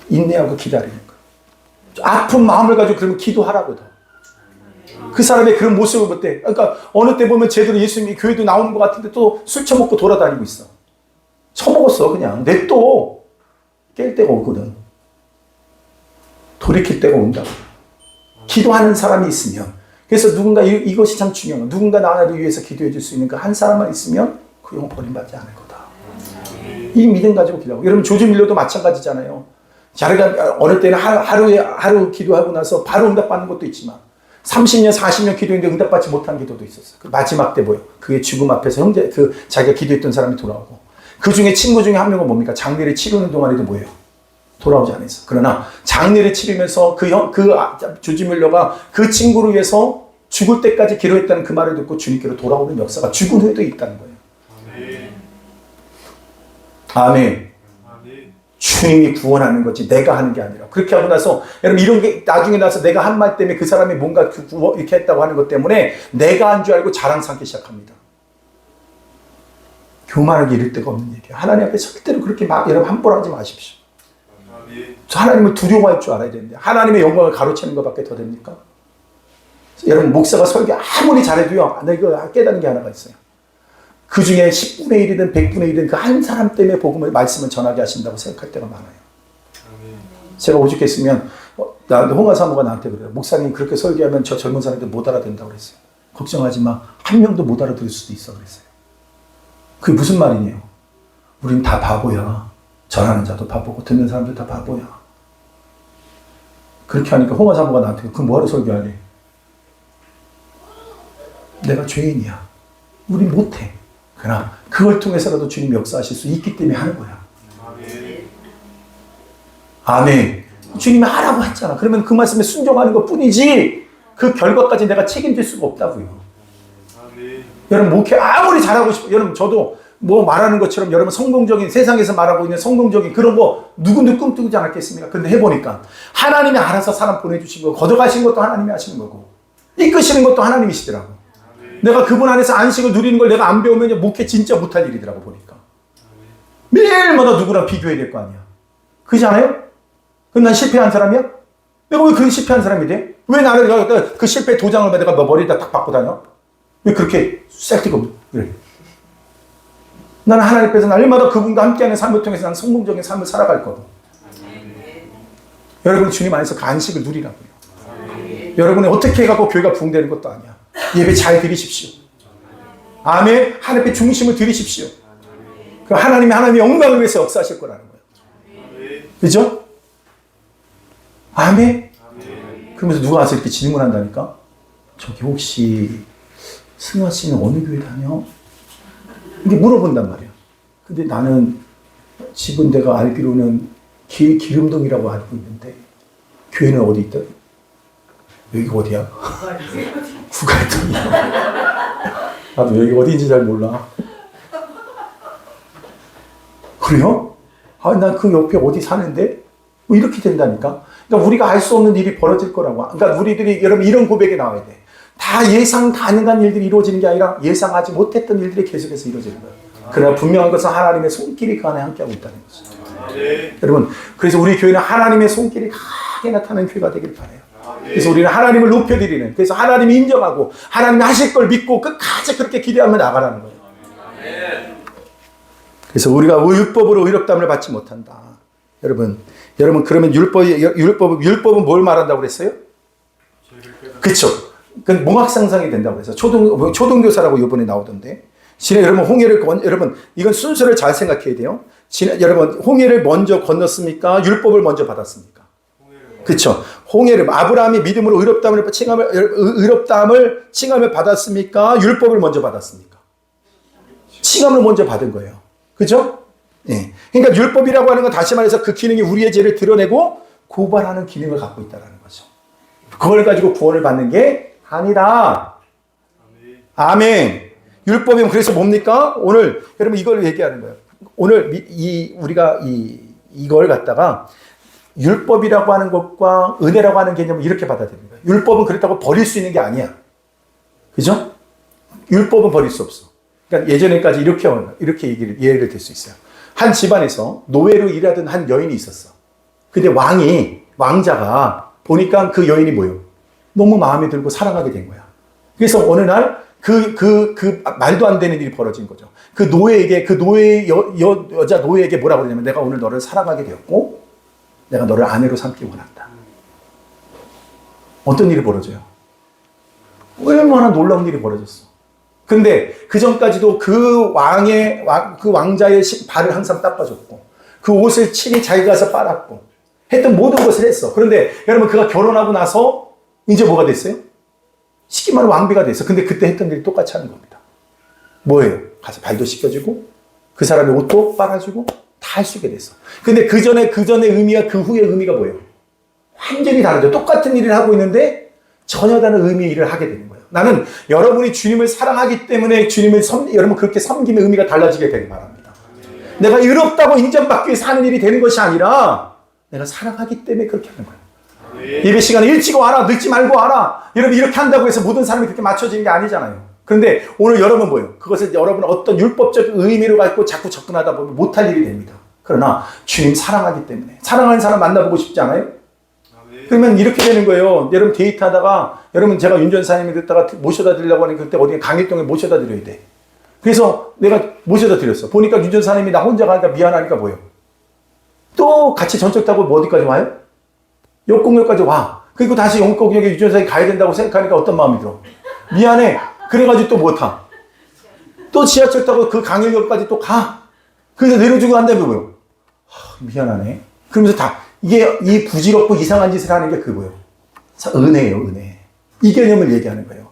인내하고 기다리는 거예요. 아픈 마음을 가지고 그러면 기도하라고 더. 그 사람의 그런 모습을 볼 때, 그러니까 어느 때 보면 제대로 예수님이 교회도 나오는 것 같은데 또 술 처먹고 돌아다니고 있어. 처먹었어, 그냥. 내 또 깰 때가 오거든. 돌이킬 때가 온다고. 기도하는 사람이 있으면. 그래서 누군가 이것이 참 중요한 거야. 누군가 나를 위해서 기도해 줄 수 있는 그 한 사람만 있으면 그 영혼 버림받지 않을 거다. 이 믿음 가지고 기도하고. 여러분 조지 밀러도 마찬가지잖아요. 자기가 어느 때는 하루 기도하고 나서 바로 응답받는 것도 있지만 30년, 40년 기도했는데 응답받지 못한 기도도 있었어요. 그 마지막 때 뭐예요? 그의 죽음 앞에서 자기가 기도했던 사람이 돌아오고. 그 중에 친구 중에 한 명은 뭡니까? 장례를 치르는 동안에도 뭐예요? 돌아오지 않았어. 그러나 장례를 치르면서 조지 밀러가 그 친구를 위해서 죽을 때까지 기도했다는 그 말을 듣고 주님께로 돌아오는 역사가 죽은 후에도 있다는 거예요. 아멘. 주님이 구원하는 거지 내가 하는 게 아니라. 그렇게 하고 나서 여러분 이런 게 나중에 나서 내가 한 말 때문에 그 사람이 뭔가 이렇게 했다고 하는 것 때문에 내가 한 줄 알고 자랑 삼기 시작합니다. 교만하게 이를 데가 없는 얘기예요. 하나님 앞에 절대로 그렇게 여러분 함부로 하지 마십시오. 하나님을 두려워할 줄 알아야 되는데 하나님의 영광을 가로채는 것밖에 더 됩니까? 여러분 목사가 설교 아무리 잘해도요, 내가 깨닫는 게 하나가 있어요. 그 중에 10분의 1이든 100분의 1이든 그 한 사람 때문에 복음을 말씀을 전하게 하신다고 생각할 때가 많아요. 제가 오죽했으면 홍화 사모가 나한테 그래요. 목사님 그렇게 설교하면 저 젊은 사람들 못 알아듣는다고 그랬어요. 걱정하지 마. 한 명도 못 알아들을 수도 있어 그랬어요. 그게 무슨 말이냐? 우린 다 바보야. 전하는 자도 바보고 듣는 사람들 다 바보야. 그렇게 하니까 홍화 사모가 나한테 그럼 뭐하러 설교하니? 내가 죄인이야. 우린 못해. 그러나 그걸 통해서라도 주님 역사하실 수 있기 때문에 하는 거야. 아멘. 주님이 하라고 했잖아. 그러면 그 말씀에 순종하는 것 뿐이지 그 결과까지 내가 책임질 수가 없다고요. 여러분 목회 아무리 잘하고 싶어. 여러분 저도 뭐 말하는 것처럼 여러분 성공적인 세상에서 말하고 있는 성공적인 그런 거 누군데 꿈꾸지 않았겠습니까? 근데 해보니까 하나님이 알아서 사람 보내주신 거 걷어가신 것도 하나님이 하시는 거고 이끄시는 것도 하나님이시더라고. 내가 그분 안에서 안식을 누리는 걸 내가 안 배우면 목회 진짜 못할 일이더라고 보니까. 매일마다 누구랑 비교해야 될 거 아니야. 그렇지 않아요? 그럼 난 실패한 사람이야? 내가 왜 그런 실패한 사람이 돼? 왜 나를 그 실패 도장을 내가 머리에다 딱 받고 다녀? 왜 그렇게 쌀뜨거 그래? 나는 하나님 앞에서 날마다 그분과 함께하는 삶을 통해서 난 성공적인 삶을 살아갈 거고. 여러분 주님 안에서 그 안식을 누리라고요. 여러분이 어떻게 해갖고 교회가 부흥되는 것도 아니야. 예배 잘 드리십시오. 아멘. 하나님의 중심을 드리십시오. 그 하나님의 영광을 위해서 역사하실 거라는 거예요. 그죠? 아멘. 그러면서 누가 와서 이렇게 질문한다니까? 저기 혹시 승화 씨는 어느 교회 다녀? 이렇게 물어본단 말이야. 근데 나는 집은 내가 알기로는 기름동이라고 알고 있는데 교회는 어디 있다? 여기가 어디야? 구갈동이야. 나도 여기 어디인지 잘 몰라. 그래요? 아, 난 그 옆에 어디 사는데? 뭐 이렇게 된다니까? 그러니까 우리가 알 수 없는 일이 벌어질 거라고. 그러니까 우리들이 여러분 이런 고백이 나와야 돼. 다 예상 가능한 일들이 이루어지는 게 아니라 예상하지 못했던 일들이 계속해서 이루어지는 거예요. 그러나 분명한 것은 하나님의 손길이 그 안에 함께하고 있다는 거죠. 여러분, 그래서 우리 교회는 하나님의 손길이 강하게 나타나는 교회가 되길 바라요. 그래서 우리는 하나님을 높여드리는, 그래서 하나님이 인정하고 하나님이 하실 걸 믿고 끝까지 그렇게 기대하며 나가라는 거예요. 그래서 우리가 율법으로 의롭다함을 받지 못한다. 여러분 그러면 율법은 뭘 말한다고 그랬어요? 그렇죠. 그건 몽학상상이 된다고 그래서 초등교사라고 이번에 나오던데. 여러분 여러분 이건 순서를 잘 생각해야 돼요. 여러분 홍해를 먼저 건넜습니까? 율법을 먼저 받았습니까? 그렇죠. 홍해를 아브라함이 믿음으로 의롭다함을 칭함을 받았습니까? 율법을 먼저 받았습니까? 칭함을 먼저 받은 거예요. 그렇죠? 예. 그러니까 율법이라고 하는 건 다시 말해서 그 기능이 우리의 죄를 드러내고 고발하는 기능을 갖고 있다는 거죠. 그걸 가지고 구원을 받는 게 아니다. 아멘. 율법이면 그래서 뭡니까? 오늘 여러분 이걸 얘기하는 거예요. 오늘 우리가 이걸 갖다가 율법이라고 하는 것과 은혜라고 하는 개념을 이렇게 받아들이는 거예요. 율법은 그렇다고 버릴 수 있는 게 아니야. 그죠? 율법은 버릴 수 없어. 그러니까 예전에까지 이렇게 예를 들 수 있어요. 한 집안에서 노예로 일하던 한 여인이 있었어. 근데 왕자가 보니까 그 여인이 뭐예요? 너무 마음에 들고 사랑하게 된 거야. 그래서 어느 날 말도 안 되는 일이 벌어진 거죠. 여자 노예에게 뭐라고 그러냐면 내가 오늘 너를 사랑하게 되었고 내가 너를 아내로 삼기 원한다. 어떤 일이 벌어져요? 얼마나 놀라운 일이 벌어졌어. 근데 그 전까지도 그 왕자의 발을 항상 닦아줬고 그 옷을 친히 자기가 가서 빨았고 했던 모든 것을 했어. 그런데 여러분 그가 결혼하고 나서 이제 뭐가 됐어요? 쉽게 말하면 왕비가 됐어. 근데 그때 했던 일이 똑같이 하는 겁니다. 뭐예요? 가서 발도 씻겨주고 그 사람의 옷도 빨아주고 다 할 수 있게 됐어. 근데 그 전의 의미와 그 후의 의미가 뭐예요? 완전히 다르죠. 똑같은 일을 하고 있는데 전혀 다른 의미의 일을 하게 되는 거예요. 나는 여러분이 주님을 사랑하기 때문에 여러분 그렇게 섬김의 의미가 달라지게 되길 바랍니다. 내가 의롭다고 인정받기 위해서 하는 일이 되는 것이 아니라 내가 사랑하기 때문에 그렇게 하는 거예요. 예배 시간에 일찍 와라, 늦지 말고 와라. 여러분 이렇게 한다고 해서 모든 사람이 그렇게 맞춰지는 게 아니잖아요. 그런데 오늘 여러분 뭐예요? 그것을 여러분 어떤 율법적 의미로 갖고 자꾸 접근하다 보면 못할 일이 됩니다. 그러나 주님 사랑하기 때문에 사랑하는 사람 만나보고 싶지 않아요? 그러면 이렇게 되는 거예요. 여러분 데이트하다가 여러분 제가 윤 전사님이 듣다가 모셔다 드리려고 하는 그때 어디 강일동에 모셔다 드려야 돼. 그래서 내가 모셔다 드렸어. 보니까 윤 전사님이 나 혼자 가니까 미안하니까 뭐예요? 또 같이 전철 타고 어디까지 와요? 역곡역까지 와. 그리고 다시 역곡역에 윤 전사님이 가야 된다고 생각하니까 어떤 마음이 들어? 미안해. 그래가지고 또 못 타. 또 지하철 타고 그 강일역까지 또 가. 그래서 내려주고 한다면 뭐예요? 미안하네. 그러면서 이 부질없고 이상한 짓을 하는 게 그거예요. 은혜예요, 은혜. 이 개념을 얘기하는 거예요.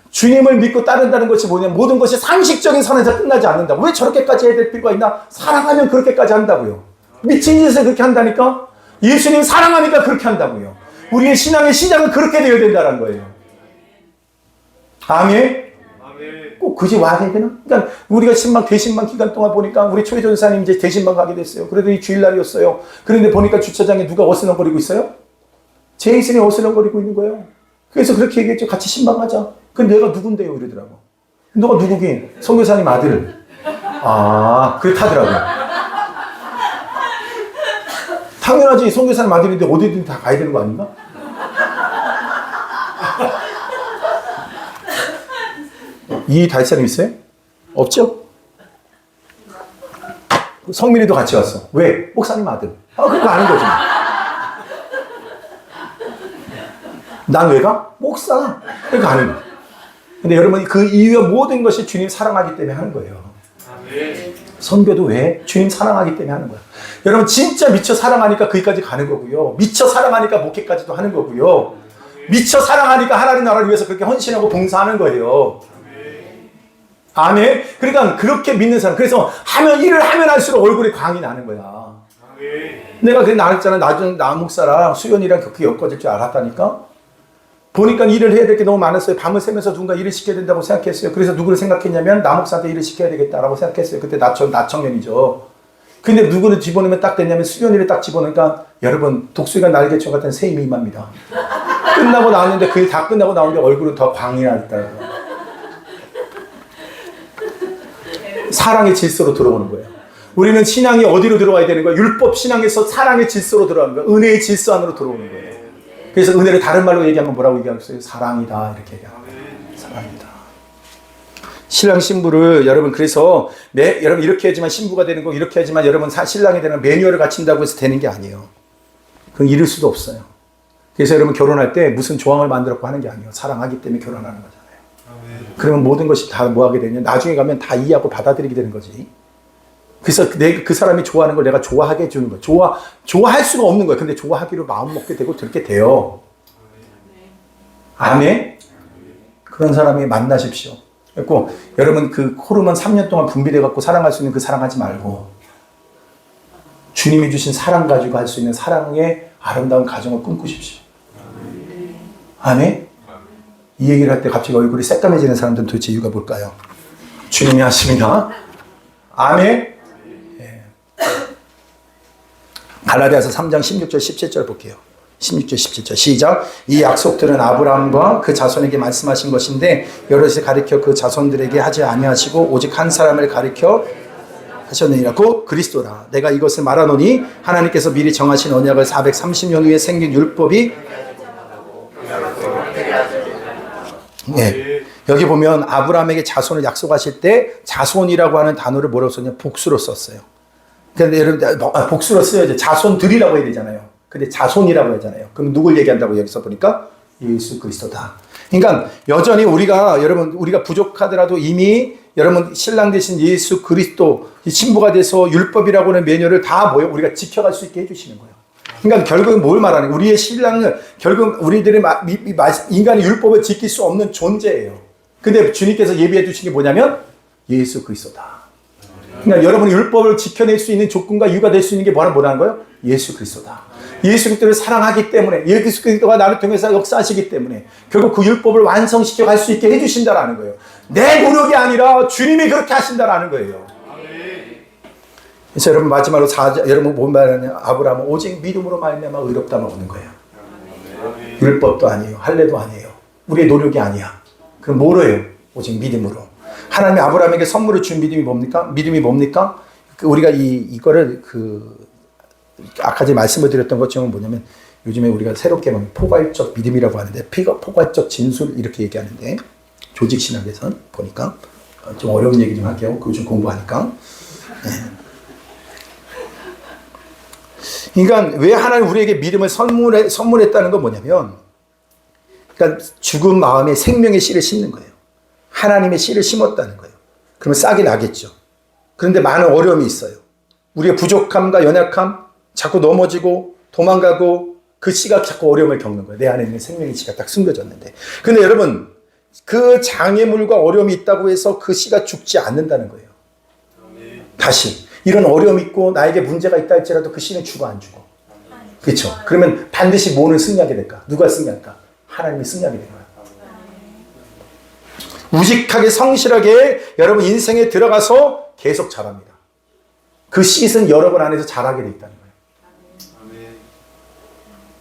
주님을 믿고 따른다는 것이 뭐냐면 모든 것이 상식적인 선에서 끝나지 않는다고. 왜 저렇게까지 해야 될 필요가 있나? 사랑하면 그렇게까지 한다고요. 미친 짓을 그렇게 한다니까? 예수님 사랑하니까 그렇게 한다고요. 우리의 신앙의 시작은 그렇게 되어야 된다는 거예요. 아멘? 꼭 굳이 와야 되나? 그러니까 우리가 대신방 기간 동안 보니까 우리 초회 전사님 이제 대신방 가게 됐어요. 그래도 이 주일날이었어요. 그런데 보니까 주차장에 누가 어슬렁거리고 있어요? 제이슨이 어슬렁거리고 있는 거예요. 그래서 그렇게 얘기했죠. 같이 신방하자. 근데 내가 누군데요? 이러더라고. 너가 누구긴? 선교사님 아들. 그렇다더라고요. 당연하지. 선교사님 아들인데 어디든 다 가야 되는 거 아닌가? 이 달 사람 있어요? 없죠? 성민이도 같이 왔어. 왜? 목사님 아들. 그거 아는 거지. 난 왜 가? 목사. 그러니까 아는 거야. 근데 여러분 그 이유와 모든 것이 주님 사랑하기 때문에 하는 거예요. 선교도 왜? 주님 사랑하기 때문에 하는 거야. 여러분 진짜 미쳐 사랑하니까 거기까지 가는 거고요. 미쳐 사랑하니까 목회까지도 하는 거고요. 미쳐 사랑하니까 하나님 나라를 위해서 그렇게 헌신하고 봉사하는 거예요. 아멘. 그러니까 그렇게 믿는 사람. 그래서 일을 하면 할수록 얼굴에 광이 나는 거야. 내가 그래 나랬잖아. 나중에 목사랑 수연이랑 그렇게 엮어질 줄 알았다니까. 보니까 일을 해야 될 게 너무 많았어요. 밤을 새면서 누군가 일을 시켜야 된다고 생각했어요. 그래서 누구를 생각했냐면 나 목사한테 일을 시켜야 되겠다라고 생각했어요. 그때 나청년이죠. 근데 누구를 집어넣으면 딱 됐냐면 수련이를 딱 집어넣으니까 여러분 독수리가 날개쳐 같은 새 힘이 임합니다. 끝나고 나왔는데 그게 다 끝나고 나오는데 얼굴은 더 광이 났다고. 사랑의 질서로 들어오는 거예요. 우리는 신앙이 어디로 들어와야 되는 거예요? 율법 신앙에서 사랑의 질서로 들어가는 거예요. 은혜의 질서 안으로 들어오는 거예요. 그래서 은혜를 다른 말로 얘기하면 뭐라고 얘기하겠어요? 사랑이다 이렇게 얘기합니다. 사랑이다. 신랑 신부를 여러분 그래서 여러분 이렇게 해야지만 신부가 되는 거 이렇게 해야지만 여러분 신랑이 되는 매뉴얼을 갖춘다고 해서 되는 게 아니에요. 그건 이룰 수도 없어요. 그래서 여러분 결혼할 때 무슨 조항을 만들었고 하는 게 아니에요. 사랑하기 때문에 결혼하는 거잖아요. 그러면 모든 것이 다 뭐 하게 되냐? 나중에 가면 다 이해하고 받아들이게 되는 거지. 그래서 그 사람이 좋아하는 걸 내가 좋아하게 해주는 거예요. 좋아할 수가 없는 거예요. 근데 좋아하기로 마음 먹게 되고 그렇게 돼요. 아멘? 그런 사람이 만나십시오. 그리고 여러분 그 호르몬 3년 동안 분비돼 갖고 사랑할 수 있는 그 사랑하지 말고 주님이 주신 사랑 가지고 할 수 있는 사랑의 아름다운 가정을 꿈꾸십시오. 아멘? 이 얘기를 할 때 갑자기 얼굴이 새까매지는 사람들은 도대체 이유가 뭘까요? 주님이 하십니다. 아멘? 예. 갈라디아서 3장 16절 17절 볼게요. 16절 17절 시작. 이 약속들은 아브라함과 그 자손에게 말씀하신 것인데 여럿이 가리켜 그 자손들에게 하지 아니하시고 오직 한 사람을 가리켜 하셨느니라. 곧 그리스도라. 내가 이것을 말하노니 하나님께서 미리 정하신 언약을 430년 후에 생긴 율법이 네. 여기 보면 아브라함에게 자손을 약속하실 때 자손이라고 하는 단어를 뭐라고 썼냐? 복수로 썼어요. 근데 여러분 복수로 써야죠. 자손들이라고 해야 되잖아요. 근데 자손이라고 하잖아요. 그럼 누굴 얘기한다고 여기서 보니까 예수 그리스도다. 그러니까 여전히 우리가 부족하더라도 이미 여러분 신랑 되신 예수 그리스도 신부가 돼서 율법이라고 하는 매뉴얼을 다 우리가 지켜갈 수 있게 해주시는 거예요. 그러니까 결국은 뭘 말하는 거예요? 우리의 신랑은 결국 우리들의 인간의 율법을 지킬 수 없는 존재예요. 근데 주님께서 예비해 주신 게 뭐냐면 예수 그리스도다. 그러니까 여러분이 율법을 지켜낼 수 있는 조건과 이유가 될 수 있는 게 뭐라는 거예요? 예수 그리스도다. 예수 그리스도를 사랑하기 때문에 예수 그리스도가 나를 통해서 역사하시기 때문에 결국 그 율법을 완성시켜 갈 수 있게 해주신다라는 거예요. 내 노력이 아니라 주님이 그렇게 하신다라는 거예요. 그래서 여러분 마지막으로 여러분 뭔 말하냐? 아브라함은 오직 믿음으로 말미암아 의롭다만 오는 거예요. 율법도 아니에요. 할례도 아니에요. 우리의 노력이 아니야. 그럼 뭐로 해요? 오직 믿음으로. 하나님이 아브라함에게 선물을 준 믿음이 뭡니까? 믿음이 뭡니까? 우리가 이거를 아까 제가 말씀을 드렸던 것처럼 뭐냐면 요즘에 우리가 새롭게 포괄적 믿음이라고 하는데 포괄적 진술 이렇게 얘기하는데 조직신학에서 보니까 좀 어려운 얘기 좀 할게요. 그거 좀 공부하니까. 네. 그러니까 왜 하나님 우리에게 믿음을 선물했다는 건 뭐냐면 그러니까 죽은 마음에 생명의 씨를 심는 거예요. 하나님의 씨를 심었다는 거예요. 그러면 싹이 나겠죠. 그런데 많은 어려움이 있어요. 우리의 부족함과 연약함, 자꾸 넘어지고 도망가고 그 씨가 자꾸 어려움을 겪는 거예요. 내 안에 있는 생명의 씨가 딱 숨겨졌는데. 근데 여러분 그 장애물과 어려움이 있다고 해서 그 씨가 죽지 않는다는 거예요. 다시 이런 어려움이 있고 나에게 문제가 있다 할지라도 그 씨는 죽어 안 죽어. 그렇죠? 그러면 반드시 뭐는 승리하게 될까? 누가 승리할까? 하나님이 승리하게 되는 거예요. 우직하게 성실하게 여러분 인생에 들어가서 계속 자랍니다. 그 씨는 여러분 안에서 자라게 돼 있다는 거예요.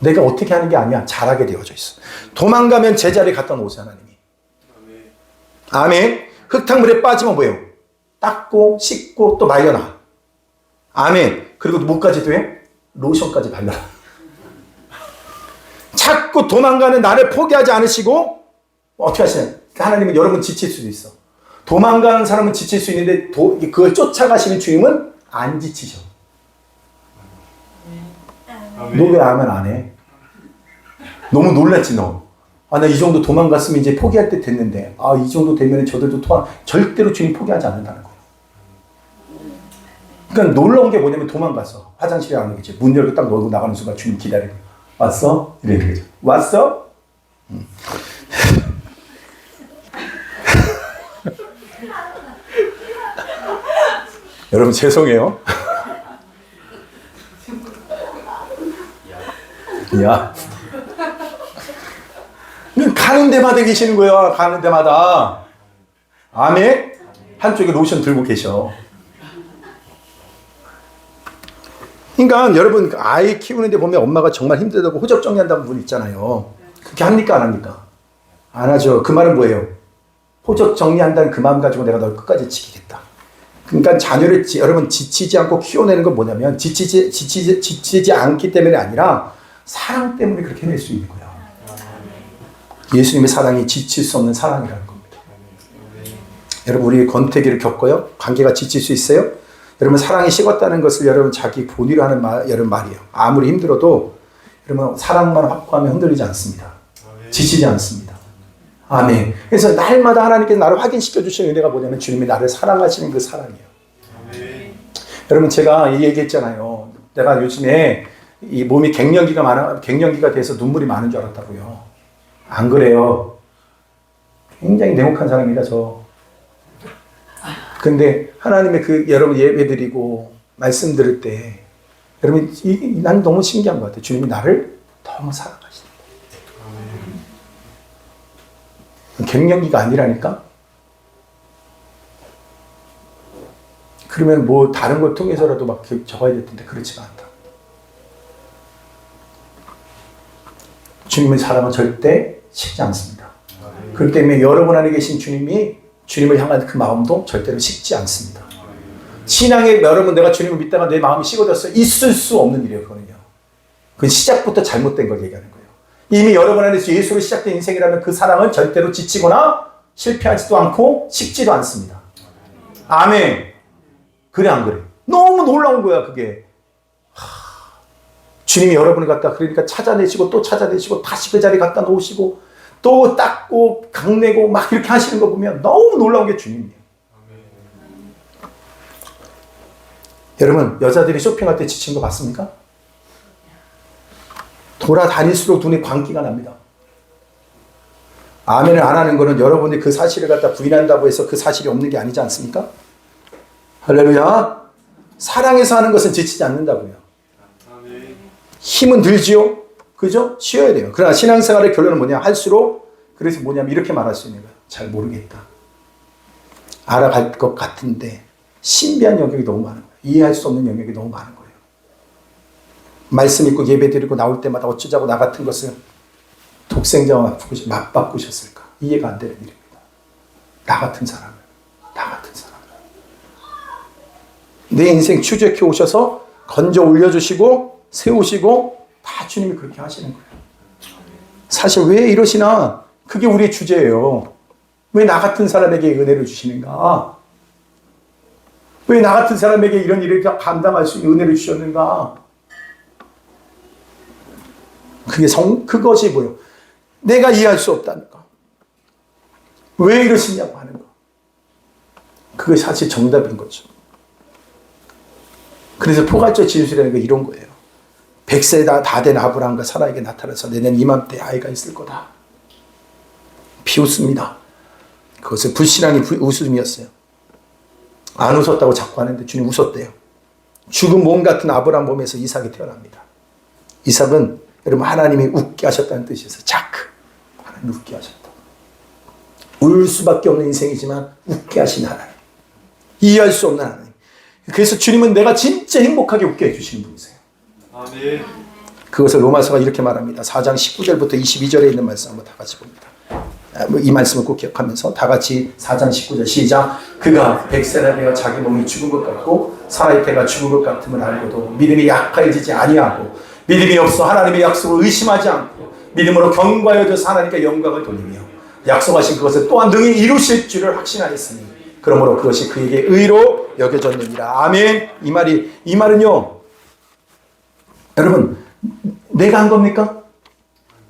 내가 어떻게 하는 게 아니야. 자라게 되어져 있어. 도망가면 제자리에 갖다 놓으세요. 하나님이. 아멘. 흙탕물에 빠지면 뭐예요? 닦고 씻고 또 말려놔. 아멘. 그리고 뭐까지도 해? 로션까지 발라라. 자꾸 도망가는 나를 포기하지 않으시고 어떻게 하시나요? 하나님은 여러분 지칠 수도 있어. 도망가는 사람은 지칠 수 있는데 그걸 쫓아가시는 주님은 안 지치셔. 너 왜 아멘 안 해? 너무 놀랐지 너. 나 이 정도 도망갔으면 이제 포기할 때 됐는데 이 정도 되면 저들도 절대로 주님 포기하지 않는다는 거예요. 그러니까 놀라운 게 뭐냐면 도망갔어. 화장실에 안 오겠지. 문 열고 딱 넣고 나가는 순간 주님 기다리고 왔어? 이래 거죠. 왔어? 여러분 죄송해요. 야, 가는 데마다 계시는 거야. 가는 데마다. 아멘. 한쪽에 로션 들고 계셔. 그러니까 여러분 아이 키우는데 보면 엄마가 정말 힘들다고 호적 정리한다는 분 있잖아요. 그렇게 합니까 안 합니까? 안 하죠. 그 말은 뭐예요? 호적 정리한다는 그 마음 가지고 내가 널 끝까지 지키겠다. 그러니까 자녀를 여러분 지치지 않고 키워내는 건 뭐냐면 지치지 않기 때문이 아니라 사랑 때문에 그렇게 해낼 수 있는 거예요. 예수님의 사랑이 지칠 수 없는 사랑이라는 겁니다. 여러분 우리 권태기를 겪어요? 관계가 지칠 수 있어요? 여러분 사랑이 식었다는 것을 여러분 자기 본의로 하는 여러분 말이에요. 아무리 힘들어도 여러분 사랑만 확고하면 흔들리지 않습니다. 지치지 않습니다. 아멘. 그래서 날마다 하나님께서 나를 확인시켜 주시는 은혜가 뭐냐면 주님이 나를 사랑하시는 그 사랑이에요. 여러분 제가 이 얘기했잖아요. 내가 요즘에 이 몸이 갱년기가 돼서 눈물이 많은 줄 알았다고요. 안 그래요. 굉장히 냉혹한 사람이다 저. 근데 하나님의 그 여러분 예배드리고 말씀 들을 때 여러분 난 너무 신기한 것 같아요. 주님이 나를 너무 사랑하신다. 갱년기가 아니라니까? 그러면 뭐 다른 걸 통해서라도 막 적어야 될 텐데 그렇지가 않다. 주님의 사랑은 절대 식지 않습니다. 그렇기 때문에 여러분 안에 계신 주님을 향한 그 마음도 절대로 식지 않습니다. 신앙에 여러분 내가 주님을 믿다가 내 마음이 식어졌어요. 있을 수 없는 일이에요. 그거는요. 그건 시작부터 잘못된 걸 얘기하는 거예요. 이미 여러분 안에서 예수로 시작된 인생이라면 그 사랑은 절대로 지치거나 실패하지도 않고 식지도 않습니다. 아멘. 그래 안 그래? 너무 놀라운 거야 그게. 주님이 여러분을 갖다 그러니까 찾아내시고 또 찾아내시고 다시 그 자리에 갖다 놓으시고 또 닦고 강내고 막 이렇게 하시는 거 보면 너무 놀라운 게 주님이에요. 여러분 여자들이 쇼핑할 때 지친 거 봤습니까? 돌아다닐수록 눈에 광기가 납니다. 아멘을 안 하는 거는 여러분이 그 사실을 갖다 부인한다고 해서 그 사실이 없는 게 아니지 않습니까? 할렐루야. 사랑해서 하는 것은 지치지 않는다고요. 힘은 들지요. 그죠? 쉬어야 돼요. 그러나 신앙생활의 결론은 뭐냐? 할수록 그래서 뭐냐면 이렇게 말할 수 있는 거예요. 잘 모르겠다. 알아갈 것 같은데 신비한 영역이 너무 많은 거예요. 이해할 수 없는 영역이 너무 많은 거예요. 말씀 읽고 예배 드리고 나올 때마다 어쩌자고 나 같은 것을 독생자와 맞바꾸셨을까? 이해가 안 되는 일입니다. 나 같은 사람을. 내 인생 추적해 오셔서 건져 올려주시고 세우시고 다 주님이 그렇게 하시는 거예요. 사실 왜 이러시나? 그게 우리의 주제예요. 왜 나 같은 사람에게 은혜를 주시는가? 왜 나 같은 사람에게 이런 일을 감당할 수 있는 은혜를 주셨는가? 그것이 뭐예요? 내가 이해할 수 없다는 거. 왜 이러시냐고 하는 거. 그게 사실 정답인 거죠. 그래서 포괄적 진술이라는 게 이런 거예요. 100세 다 된 아브라함과 사라에게 나타나서 내년 이맘때 아이가 있을 거다. 비웃습니다. 그것은 불신앙이 웃음이었어요. 안 웃었다고 자꾸 하는데 주님 웃었대요. 죽은 몸 같은 아브라함 몸에서 이삭이 태어납니다. 이삭은 여러분 하나님이 웃게 하셨다는 뜻이어서 자크. 하나님 웃게 하셨다. 울 수밖에 없는 인생이지만 웃게 하신 하나님. 이해할 수 없는 하나님. 그래서 주님은 내가 진짜 행복하게 웃게 해주시는 분이세요. 아멘. 그것을 로마서가 이렇게 말합니다. 4장 19절부터 22절에 있는 말씀 한번 다 같이 봅니다. 이 말씀을 꼭 기억하면서 다 같이 4장 19절 시작. 그가 100세나 되어 자기 몸이 죽은 것 같고 사라의 태가 죽은 것 같음을 알고도 믿음이 약해지지 아니하고 믿음이 없어 하나님의 약속을 의심하지 않고 믿음으로 견고하여져서 하나님께 영광을 돌리며 약속하신 그것을 또한 능히 이루실 줄을 확신하였으니 그러므로 그것이 그에게 의로 여겨졌느니라. 아멘. 이 말은요. 여러분 내가 한 겁니까?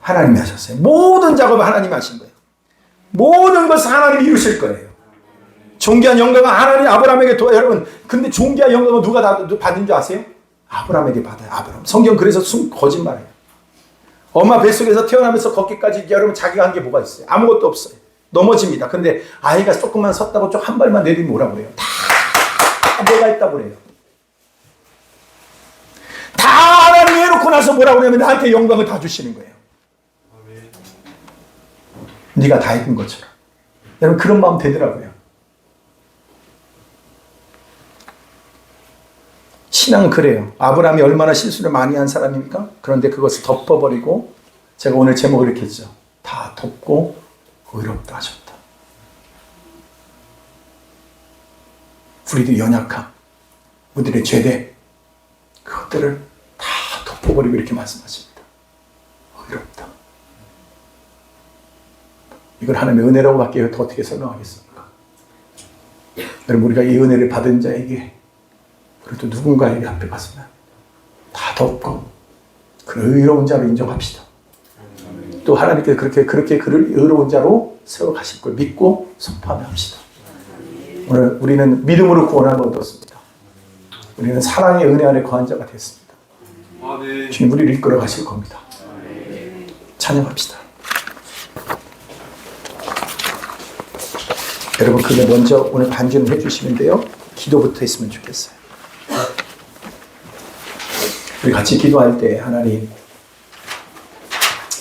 하나님이 하셨어요. 모든 작업을 하나님이 하신 거예요. 모든 것을 하나님이 이루실 거예요. 존귀한 영광은 하나님 아브라함에게 여러분 근데 존귀한 영광은 누가 받는 줄 아세요? 아브라함에게 받아요. 아브라함. 성경 그래서 거짓말이에요. 엄마 뱃속에서 태어나면서 걷기까지 여러분 자기가 한 게 뭐가 있어요? 아무것도 없어요. 넘어집니다. 근데 아이가 조금만 섰다고 좀 한 발만 내리면 뭐라고 그래요? 다 내가 했다고 그래요. 다 하나님이 해놓고 나서 뭐라고 그러면 나한테 영광을 다 주시는 거예요. 네가 다 해준 것처럼. 여러분 그런 마음 되더라고요. 신앙은 그래요. 아브라함이 얼마나 실수를 많이 한 사람입니까? 그런데 그것을 덮어버리고, 제가 오늘 제목을 이렇게 했죠. 다 덮고 의롭다 하셨다. 우리도 연약함, 우리들의 죄대, 그것들을 다 덮어버리고 이렇게 말씀하십니다. 의롭다. 이걸 하나님의 은혜라고 밖에 어떻게 설명하겠습니까? 여러분, 우리가 이 은혜를 받은 자에게, 그래도 누군가에게 앞에 갔으면 다 덮고 그를 의로운 자로 인정합시다. 또 하나님께서 그렇게 그를 의로운 자로 세워가실 걸 믿고 선포하며 합시다. 오늘 우리는 믿음으로 구원함을 얻었습니다. 우리는 사랑의 은혜 안에 거한 자가 됐습니다. 주님 우리를 이끌어 가실 겁니다. 찬양합시다. 여러분, 그게 먼저 오늘 반주는 해주시는데요, 기도부터 했으면 좋겠어요. 우리 같이 기도할 때, 하나님,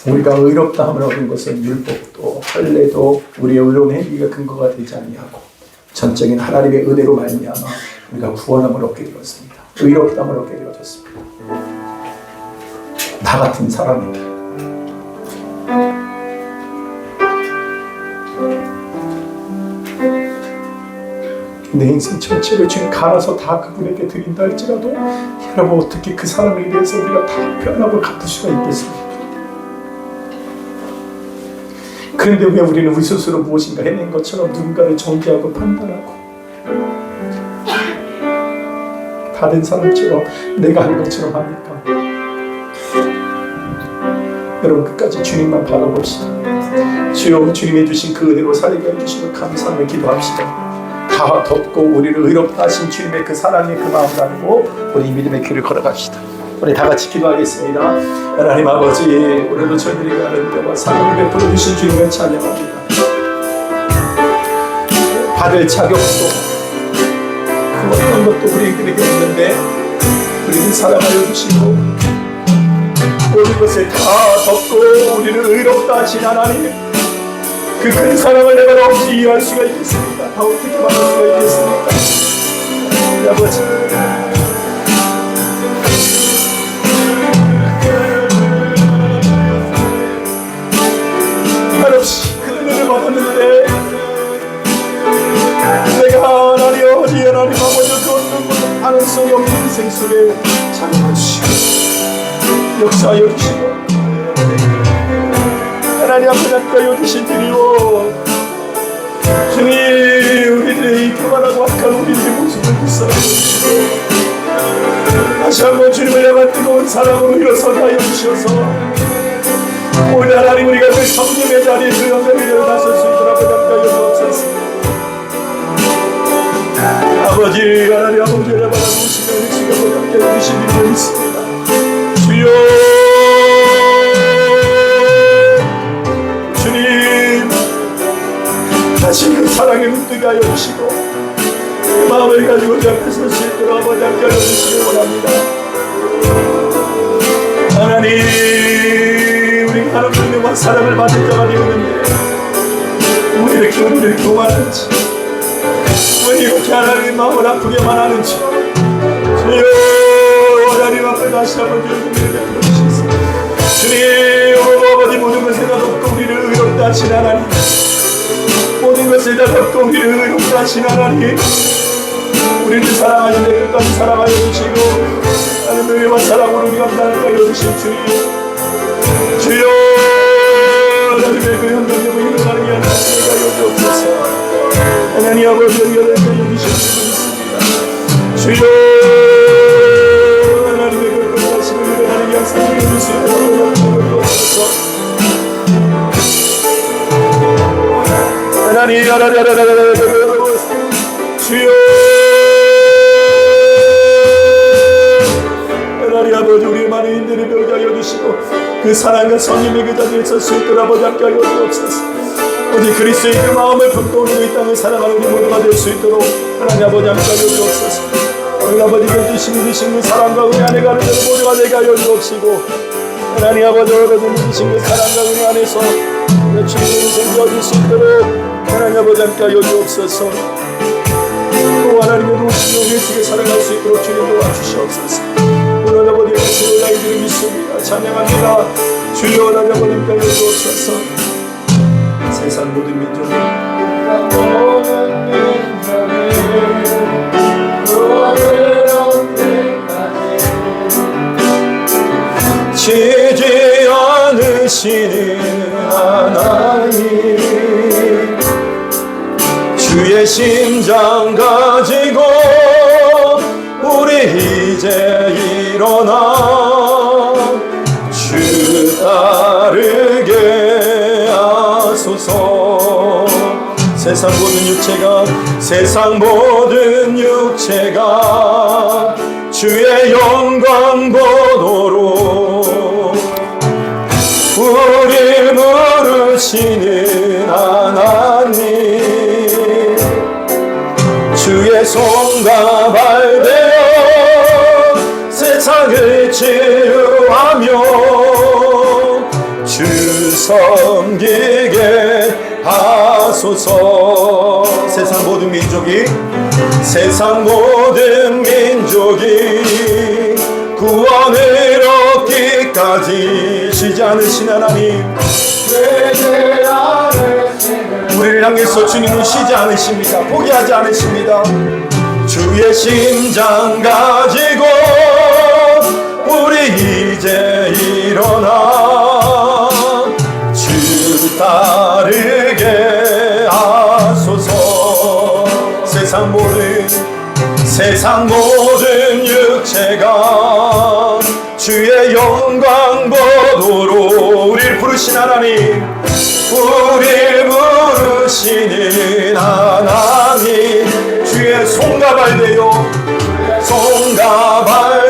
우리가 의롭다 함을 얻은 것은 율법도 할례도 우리의 의로운 행위가 근거가 되지 아니하고 전적인 하나님의 은혜로 말미암아 우리가 구원함을 얻게 되었습니다. 의롭다함을 얻게 되어졌습니다. 나 같은 사람입니다. 내 인생 전체를 주님 갈아서 다 그분에게 드린다 할지라도, 여러분, 어떻게 그 사람에 대해서 우리가 다 변함을 갚을 수가 있겠습니까? 그런데 왜 우리는 우리 스스로 무엇인가 해낸 것처럼 누군가를 정죄하고 판단하고 다른 사람처럼 내가 한 것처럼 합니까? 여러분, 끝까지 주님만 바라봅시다. 주여, 주님이 주신 그 은혜로 살게 해주시고 감사하며 기도합시다. 다 덮고 우리를 의롭다 하신 주님의 그 사랑의 그 마음 가지고 우리 믿음의 길을 걸어갑시다. 우리 다 같이 기도하겠습니다. 하나님 아버지, 오늘도 저희들에게 하는 때와 사랑을 베풀어 주신 주님을 찬양합니다. 받을 자격도 그 어떤 것도 우리에게 없는데 우리를 사랑하여 주시고 모든 것을 다 덮고 우리를 의롭다 하신 하나님, 그 큰 사랑을 내가 어찌 이해할 수가 있겠습니까? 다 어떻게 받을 수가 있겠습니까? 아버지, 한없이 그 은혜를 받았는데 내가 하나님 아버지, 하나님 아버지, 그 어떤 것도 가능성이 없는 인생 속에 참여하시고 역사하여 주시고 하나님 앞에 납가여 주신 주님이요, 주님, 우리들의 이 교만하고 악한 우리들의 모습을 불쌍히 여주시고 다시 한번 주님을 향한 뜨거운 사랑으로 일어서게 하여 주셔서 오늘 하나님, 우리가 그 성령의 자리에 그 영광을 나설 수 있도록 납가여 주옵소서. 아버지, 하나님 아버지를 바라보시며 우리 지금을 납가여 주신 일이 있습니다. 주여, 다시 그 사랑에 눈뜨게 하여 주시고 그 마음을 가지고 주 앞에 설 수 있도록 아버지 함께 하여 주시기 원합니다. 하나님, 우리가 하나님의 은혜와 사랑을 받은 자가 되었는데 왜 이렇게 우리를 교만한지, 왜 이렇게 하나님의 마음을 아프게만 하는지, 주여, 하나님 앞에 다시 한번 주님을 베풀어 주시옵소서. 주님, 아버지, 모든 것을 다 덮고 우리를 의롭다 하신 하나님, 모든 것을 다 덮고 우리를 의롭다 하신 하나님, 우리를 사랑하시는데 끝까지 사랑하여 주시고 하나님의 은혜와 사랑으로 우리 감당하여 주신 주님, 주여, 하나님의 그 영광되고 일어나는 이 하나님의 가여 주옵소서. 하나님 아버지, 우리가 가여 주신 줄 믿습니다. 주여, 하나님의 그 끝까지로 일어나는 양상을 이룰 수 있도록 주옵소서. 하나님, 주여, 하나님 아버지, 우리의 많은 힘들을 배우게 하여 주시고 그 사랑과 성님의 그 자리에 설 수 있도록 아버지 함께 하여 주옵소서. 오직 그리스도의 그 마음을 품고 우리 이 땅을 사랑하는 우리 모두가 될 수 있도록 하나님 아버지 함께 하여 주옵소서. 오늘 아버지 그 주신 그 사랑과 은혜 안에 가는 자 모두가 되게 하여 주옵시고 하나님 아버지, 오늘 주신 그 사랑과 은혜 안에서 주님의 인생 되어질 수 있도록 하나님 아버지 함께 하여 주옵소서. 주님으로 하나님의 도우시며 예수께 살아갈 수 있도록 주님 도와주시옵소서. 오늘 아버지 말씀을 아이들이 믿습니다. 찬양합니다. 주여 나를 아버님 따라 주옵소서. 세상 모든 민족이 지지 않으시는 하나님, 주의 심장 가지고 우리 이제 일어나 주 따르게 하소서. 세상 모든 육체가 주의 영광 보도록 우릴 부르시는 하나님, 주의 손과 발 되어 세상을 치유하며 주 섬기게 하소서. 세상 모든 민족이 구원을 얻기까지 쉬지 않으신 하나님, 우리를 향해서 주님은 쉬지 않으십니다. 포기하지 않으십니다. 주의 심장 가지고 우리 이제 일어나 주 따르게 하소서. 세상 모든 육체가 주의 영광 보도록 우리를 부르신 하나님, 우리를 부르시는 하나님, 주의 손과 발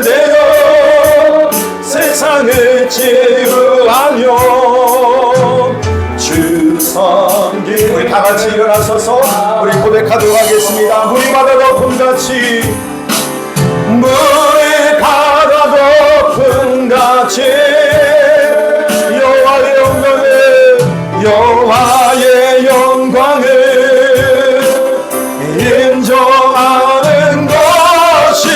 되어 세상을 치유하며 주 섬기. 우리 다 같이 일어나서서 우리 고백하도록 하겠습니다. 물이 바다 덮음같이, 물이 바다 덮음같이 여호와의 영광을 인정하는 것이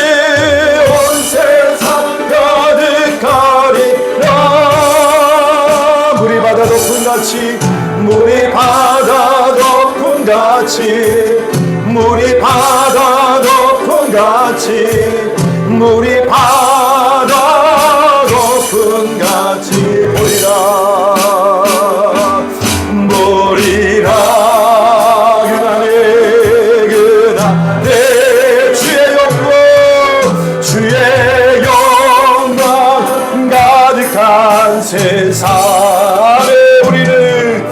온 세상 가득하리라. 물이 바다 덮음같이, 물이 바다 덮음같이, 물이 바다 덮음같이, 물이 바다 덮음같이 보리라. 그날에 주의 영광 가득한 세상에 우리는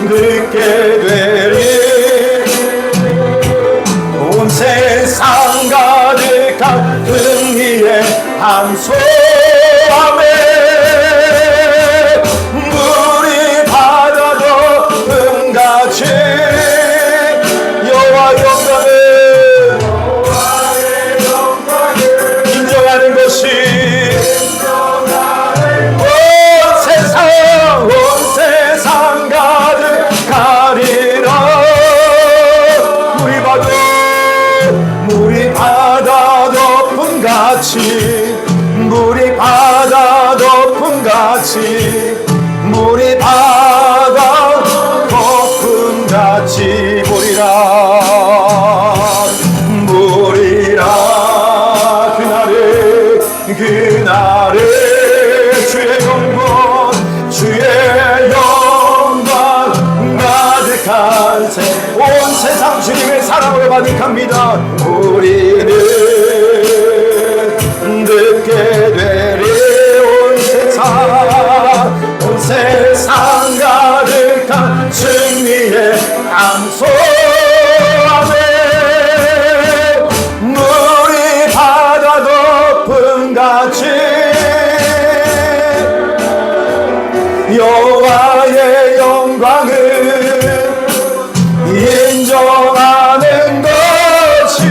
듣게 되리. 온 세상 가득한 승리의 한 소함에 물이 바다 덮음같이 여호와의 영광을 인정하는 것이 온 세상 가득하리라. 물이 바다 덮음같이, 물이 바다 덮음같이, 물이 바다 덮음같이 보리라. 그날에 주의 영광 가득한 온 세상 주님의 사랑으로 가득합니다. 우리는 듣게 되리. 온 세상 가득한 승리의 암소함에 물이 바다 덮음같이 여호와의 영광을 인정하는 것이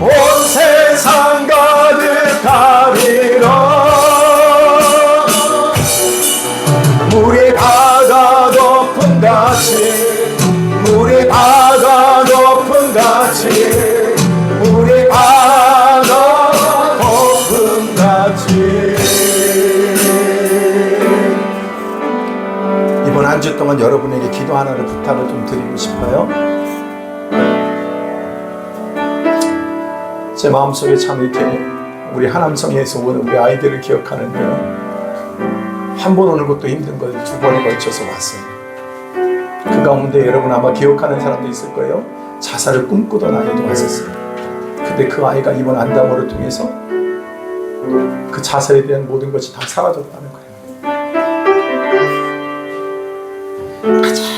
온 세상 가득하리라. 물이 바다 덮음같이, 물이 바다 한 주 동안 여러분에게 기도 하나를 부탁을 좀 드리고 싶어요. 제 마음속에 참 이렇게 우리 하남성에서 오는 우리 아이들을 기억하는데요, 한 번 오는 것도 힘든 걸 두 번에 걸쳐서 왔어요. 그 가운데 여러분 아마 기억하는 사람도 있을 거예요. 자살을 꿈꾸던 아이도 왔었어요. 근데 그 아이가 이번 안담호를 통해서 그 자살에 대한 모든 것이 다 사라졌다는 거예요.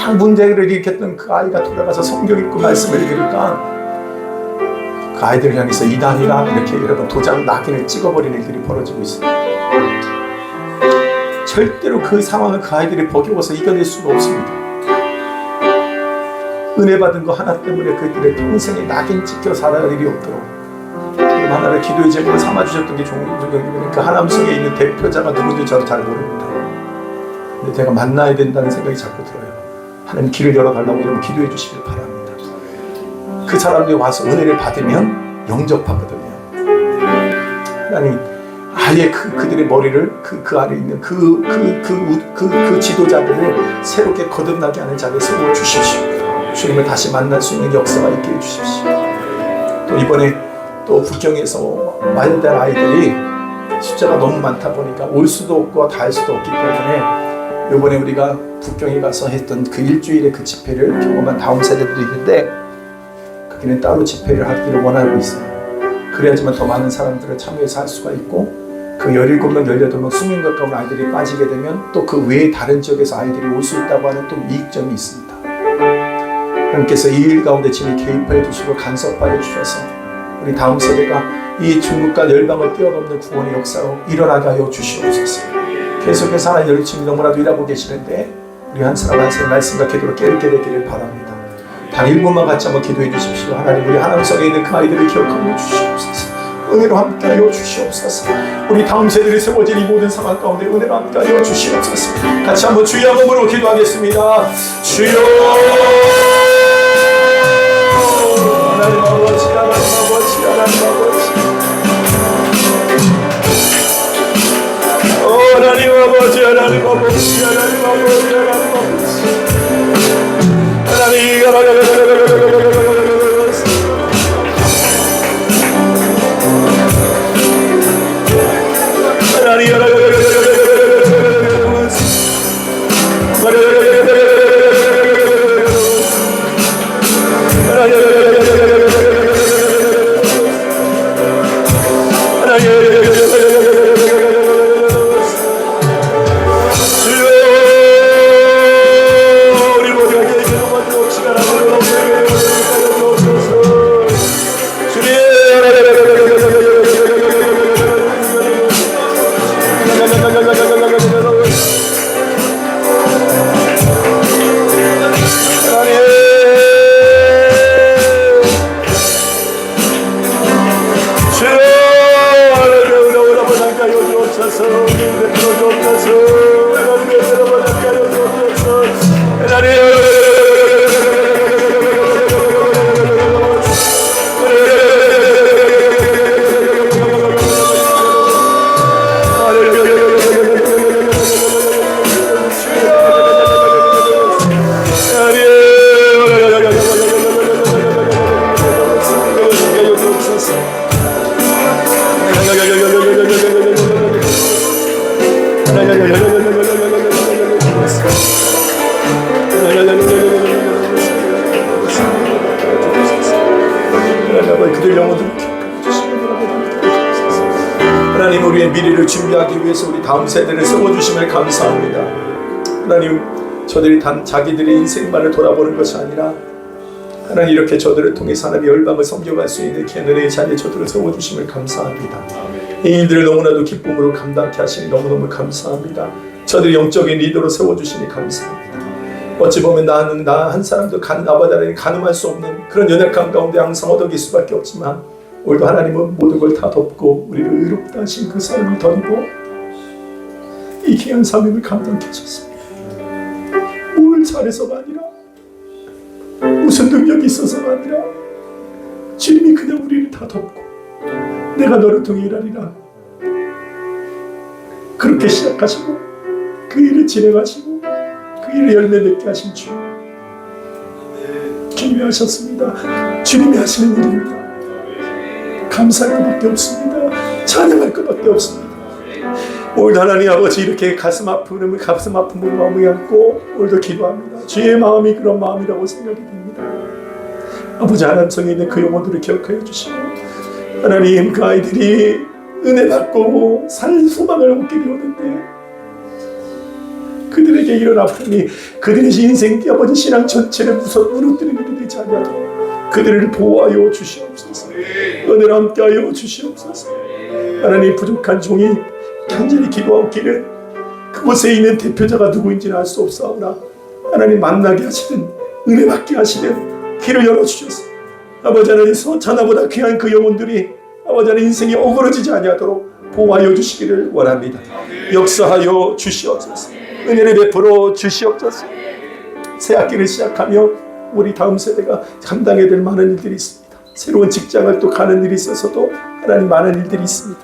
가장 문제를 일으켰던 그 아이가 돌아가서 성경 읽고 말씀을 읽으니까 그 아이들을 향해서 이단이라 이렇게 여러분 도장 낙인을 찍어버리는 일들이 벌어지고 있어요. 절대로 그 상황을 그 아이들이 버겨워서 이겨낼 수가 없습니다. 은혜 받은 거 하나 때문에 그들의 평생에 낙인 찍혀 살아갈 일이 없도록 하나를 기도의 제목을 삼아주셨던 게 종교님은 그 하남성에 있는 대표자가 누군지 저는 잘 모릅니다. 근데 제가 만나야 된다는 생각이 자꾸 들어요. 하나님 길을 열어달라고 여러분 기도해 주시길 바랍니다. 그 사람들이 와서 은혜를 받으면 영접하거든요. 하나님 아예 그들의 머리를 그 안에 있는 그 지도자들을 새롭게 거듭나게 하는 자리에 세워 주십시오. 주님을 다시 만날 수 있는 역사가 있게 해주십시오. 또 이번에 또 북경에서 완료된 아이들이 숫자가 너무 많다 보니까 올 수도 없고 다 할 수도 없기 때문에 이번에 우리가 북경에 가서 했던 그 일주일의 그 집회를 경험한 다음 세대들도 있는데 거기는 따로 집회를 하기를 원하고 있어요. 그래야지만 더 많은 사람들을 참여해서 할 수가 있고 그 17명, 18명, 20명 가까운 아이들이 빠지게 되면 또 그 외에 다른 지역에서 아이들이 올 수 있다고 하는 또 이익점이 있습니다. 하나님께서 이 일 가운데 진히 개입해 주시고 간섭하여 주셔서 우리 다음 세대가 이 중국과 열방을 뛰어넘는 구원의 역사로 일어나게 하여 주시옵소서. 계속해서 하나님 열심히 너무나도 일하고 계시는데 우리 한 사람 한 사람 말씀과 기도로 깨닫게 되기를 바랍니다. 단 1분만 같이 한번 기도해 주십시오. 하나님 우리 하나님성에 있는 그 아이들을 기억하여 주시옵소서. 은혜로 함께하여 주시옵소서. 우리 다음 세대를 세워진 이 모든 상황 가운데 은혜로 함께하여 주시옵소서. 같이 한번 주여 몸으로 기도하겠습니다. 주여 하나님 아버지, 하나님 아버지, 하나님 아버지, 하나님 아버지, 하나님 아버지, 하나님 아버지, 하나님 우리의 미래를 준비하기 위해서 우리 다음 세대를 세워주심을 감사합니다. 하나님 저들이 단 자기들의 인생만을 돌아보는 것이 아니라 하나님 이렇게 저들을 통해서 하나님의 열방을 섬겨갈 수 있는 은혜의 자리에 저들을 세워주심을 감사합니다. 이 일들을 너무나도 기쁨으로 감당케 하시니 너무너무 감사합니다. 저들이 영적인 리더로 세워주시니 감사합니다. 어찌 보면 나는 나 한 사람도 나보다 다른 가늠할 수 없는 그런 연약함 가운데 항상 얻어질 수밖에 없지만 오늘도 하나님은 모든 걸 다 덮고 우리를 의롭다 하신 그 삶을 덧입고 이 귀한 사명을 감당케 하셨습니다. 뭘 잘해서가 아니라 무슨 능력이 있어서가 아니라 주님이 그냥 우리를 다 덮고 내가 너를 통해 일하리라 그렇게 시작하시고 그 일을 진행하시고 그 그 일을 열매 맺게 하신 주, 주님이 하셨습니다. 주님이 하시는 일입니다. 감사할 것밖에 없습니다. 찬양할 것밖에 없습니다. 오늘 하나님 아버지 이렇게 가슴 아픈 마음을 안고 오늘도 기도합니다. 주의 마음이 그런 마음이라고 생각이 됩니다. 아버지 하나님 성에 있는 그 영혼들을 기억하여 주시고 하나님 그 아이들이 은혜 받고 살 소망을 얻게 되었는데 그들에게 이런 아픔이 그들의 인생 아버지 신앙 전체를 무너뜨리는 일이 되지 않도록 그들을 보호하여 주시옵소서. 은혜를 함께하여 주시옵소서. 하나님 부족한 종이 간절히 기도하기를 그곳에 있는 대표자가 누구인지는 알 수 없사오나 하나님 만나게 하시든 은혜 받게 하시든 길을 열어주셔서 아버지 하나님 천하보다 귀한 그 영혼들이 아버지 하나님 인생이 어그러지지 아니하도록 보호하여 주시기를 원합니다. 역사하여 주시옵소서. 은혜를 베풀어 주시옵소서. 새 학기를 시작하며 우리 다음 세대가 감당해야 될 많은 일들이 있습니다. 새로운 직장을 또 가는 일이 있어서도 하나님 많은 일들이 있습니다.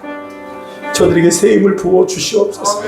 저들에게 새 힘을 부어 주시옵소서.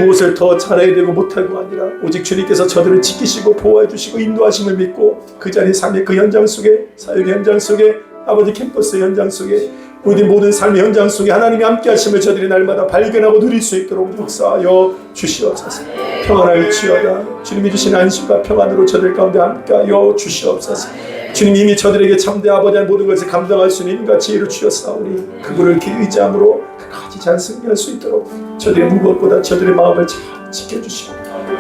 무엇을 더 잘해야 되고 못하고 아니라 오직 주님께서 저들을 지키시고 보호해 주시고 인도하심을 믿고 그 자리 삶의 그 현장 속에 사역의 현장 속에 아버지 캠퍼스 현장 속에 우리 모든 삶의 현장 속에 하나님이 함께 하심을 저들이 날마다 발견하고 누릴 수 있도록 역사하여 주시옵소서. 평안할지어다. 주님이 주신 안식과 평안으로 저들 가운데 함께하여 주시옵소서. 주님 이미 저들에게 참대 아버지의 모든 것을 감당할 수 있는 인과 지혜를 주셨사오니 그분을 의지함으로 끝까지 잘 승리할 수 있도록 저들의 무엇보다 저들의 마음을 잘 지켜주시고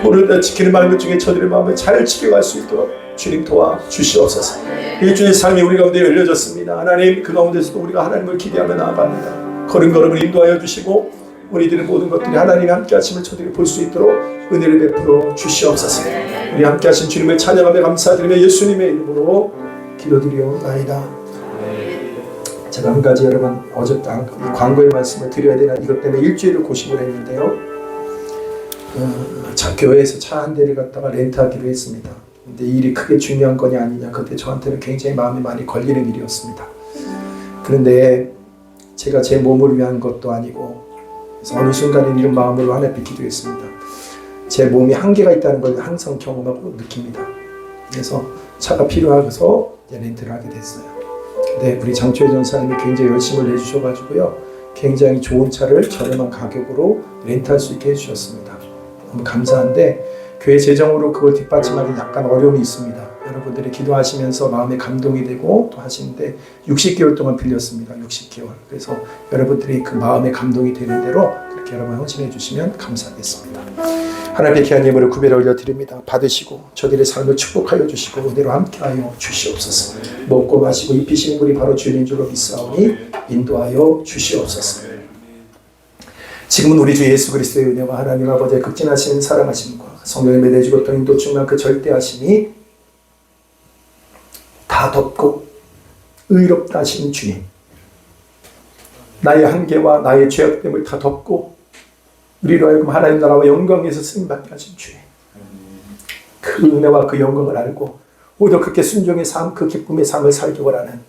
오늘 지키는 말들 중에 저들의 마음을 잘 지켜갈 수 있도록 주님 도와 주시옵소서. 일주일 삶이 우리 가운데 열려졌습니다. 하나님 그 가운데서도 우리가 하나님을 기대하며 나아갑니다. 걸음걸음을 인도하여 주시고 우리들의 모든 것들이 하나님이 함께 하심을 저들이 볼 수 있도록 은혜를 베풀어 주시옵소서. 우리 함께 하신 주님을 찬양하며 감사드리며 예수님의 이름으로 기도드리옵나이다. 제가 한 가지 여러분 어제 광고의 말씀을 드려야 되나 이것 때문에 일주일을 고심을 했는데요. 교회에서 차 한 대를 갖다가 렌트하기로 했습니다. 근데 이 일이 크게 중요한 거냐 아니냐 그때 저한테는 굉장히 마음이 많이 걸리는 일이었습니다. 그런데 제가 제 몸을 위한 것도 아니고 그래서 어느 순간에 이런 마음으로 하나님께 기도했습니다. 제 몸이 한계가 있다는 걸 항상 경험하고 느낍니다. 그래서 차가 필요해서 렌트를 하게 됐어요. 근데 우리 장초혜 전사님이 굉장히 열심을 내주셔가지고요. 굉장히 좋은 차를 저렴한 가격으로 렌트할 수 있게 해주셨습니다. 너무 감사한데 교회 재정으로 그걸 뒷받침하기 약간 어려움이 있습니다. 여러분들이 기도하시면서 마음에 감동이 되고 또 하시는데 60개월 동안 빌렸습니다. 60개월. 그래서 여러분들이 그 마음에 감동이 되는 대로 그렇게 여러분 헌신해 주시면 감사하겠습니다. 하나님의 귀한 예물을 구별해 올려드립니다. 받으시고 저들의 삶을 축복하여 주시고 은혜로 함께하여 주시옵소서. 먹고 마시고 입히시는 분이 바로 주님인 줄로 믿사오니 인도하여 주시옵소서. 지금은 우리 주 예수 그리스도의 은혜와 하나님 아버지의 극진하신 사랑하심과 성령의 맺어주고 또 인도 충만 그 절대하심이 다 덮고 의롭다 하신 주님, 나의 한계와 나의 죄악됨을 다 덮고 우리로 하여금 하나님 나라와 영광에서 쓰임받게 하신 주님, 그 은혜와 그 영광을 알고 오히려 그렇게 순종의 삶, 그 기쁨의 삶을 살기 원하는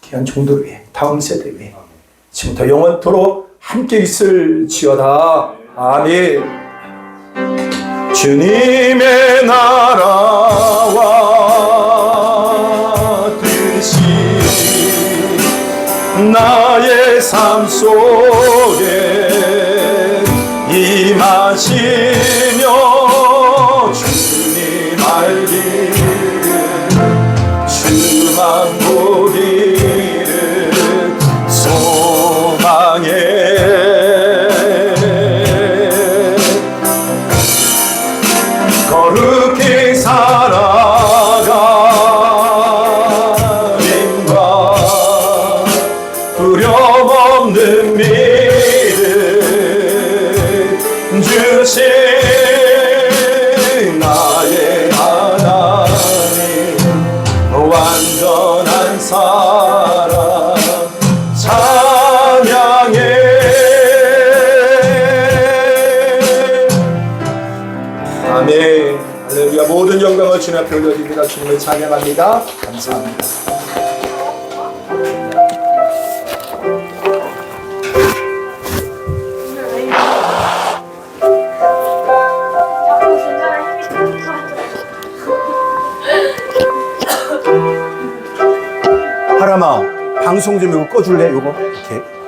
귀한 종들 위해 다음 세대 위해 지금부터 영원토록 함께 있을지어다. 아멘. 주님의 나라와 뜻이 나의 삶 속에 임하시며 주님 알기를 주만 보기를 소망해 거룩히 살아가림과 두려움 없는 믿음 주신 나의 하나님 완전한 사랑 찬양해. 아멘. 할렐루야. 모든 영광을 주님 앞에 올려드립니다. 주님을 찬양합니다. 감사합니다. 자꾸 진짜로 힘이 방송 좀 이거 꺼줄래? 요거 이렇게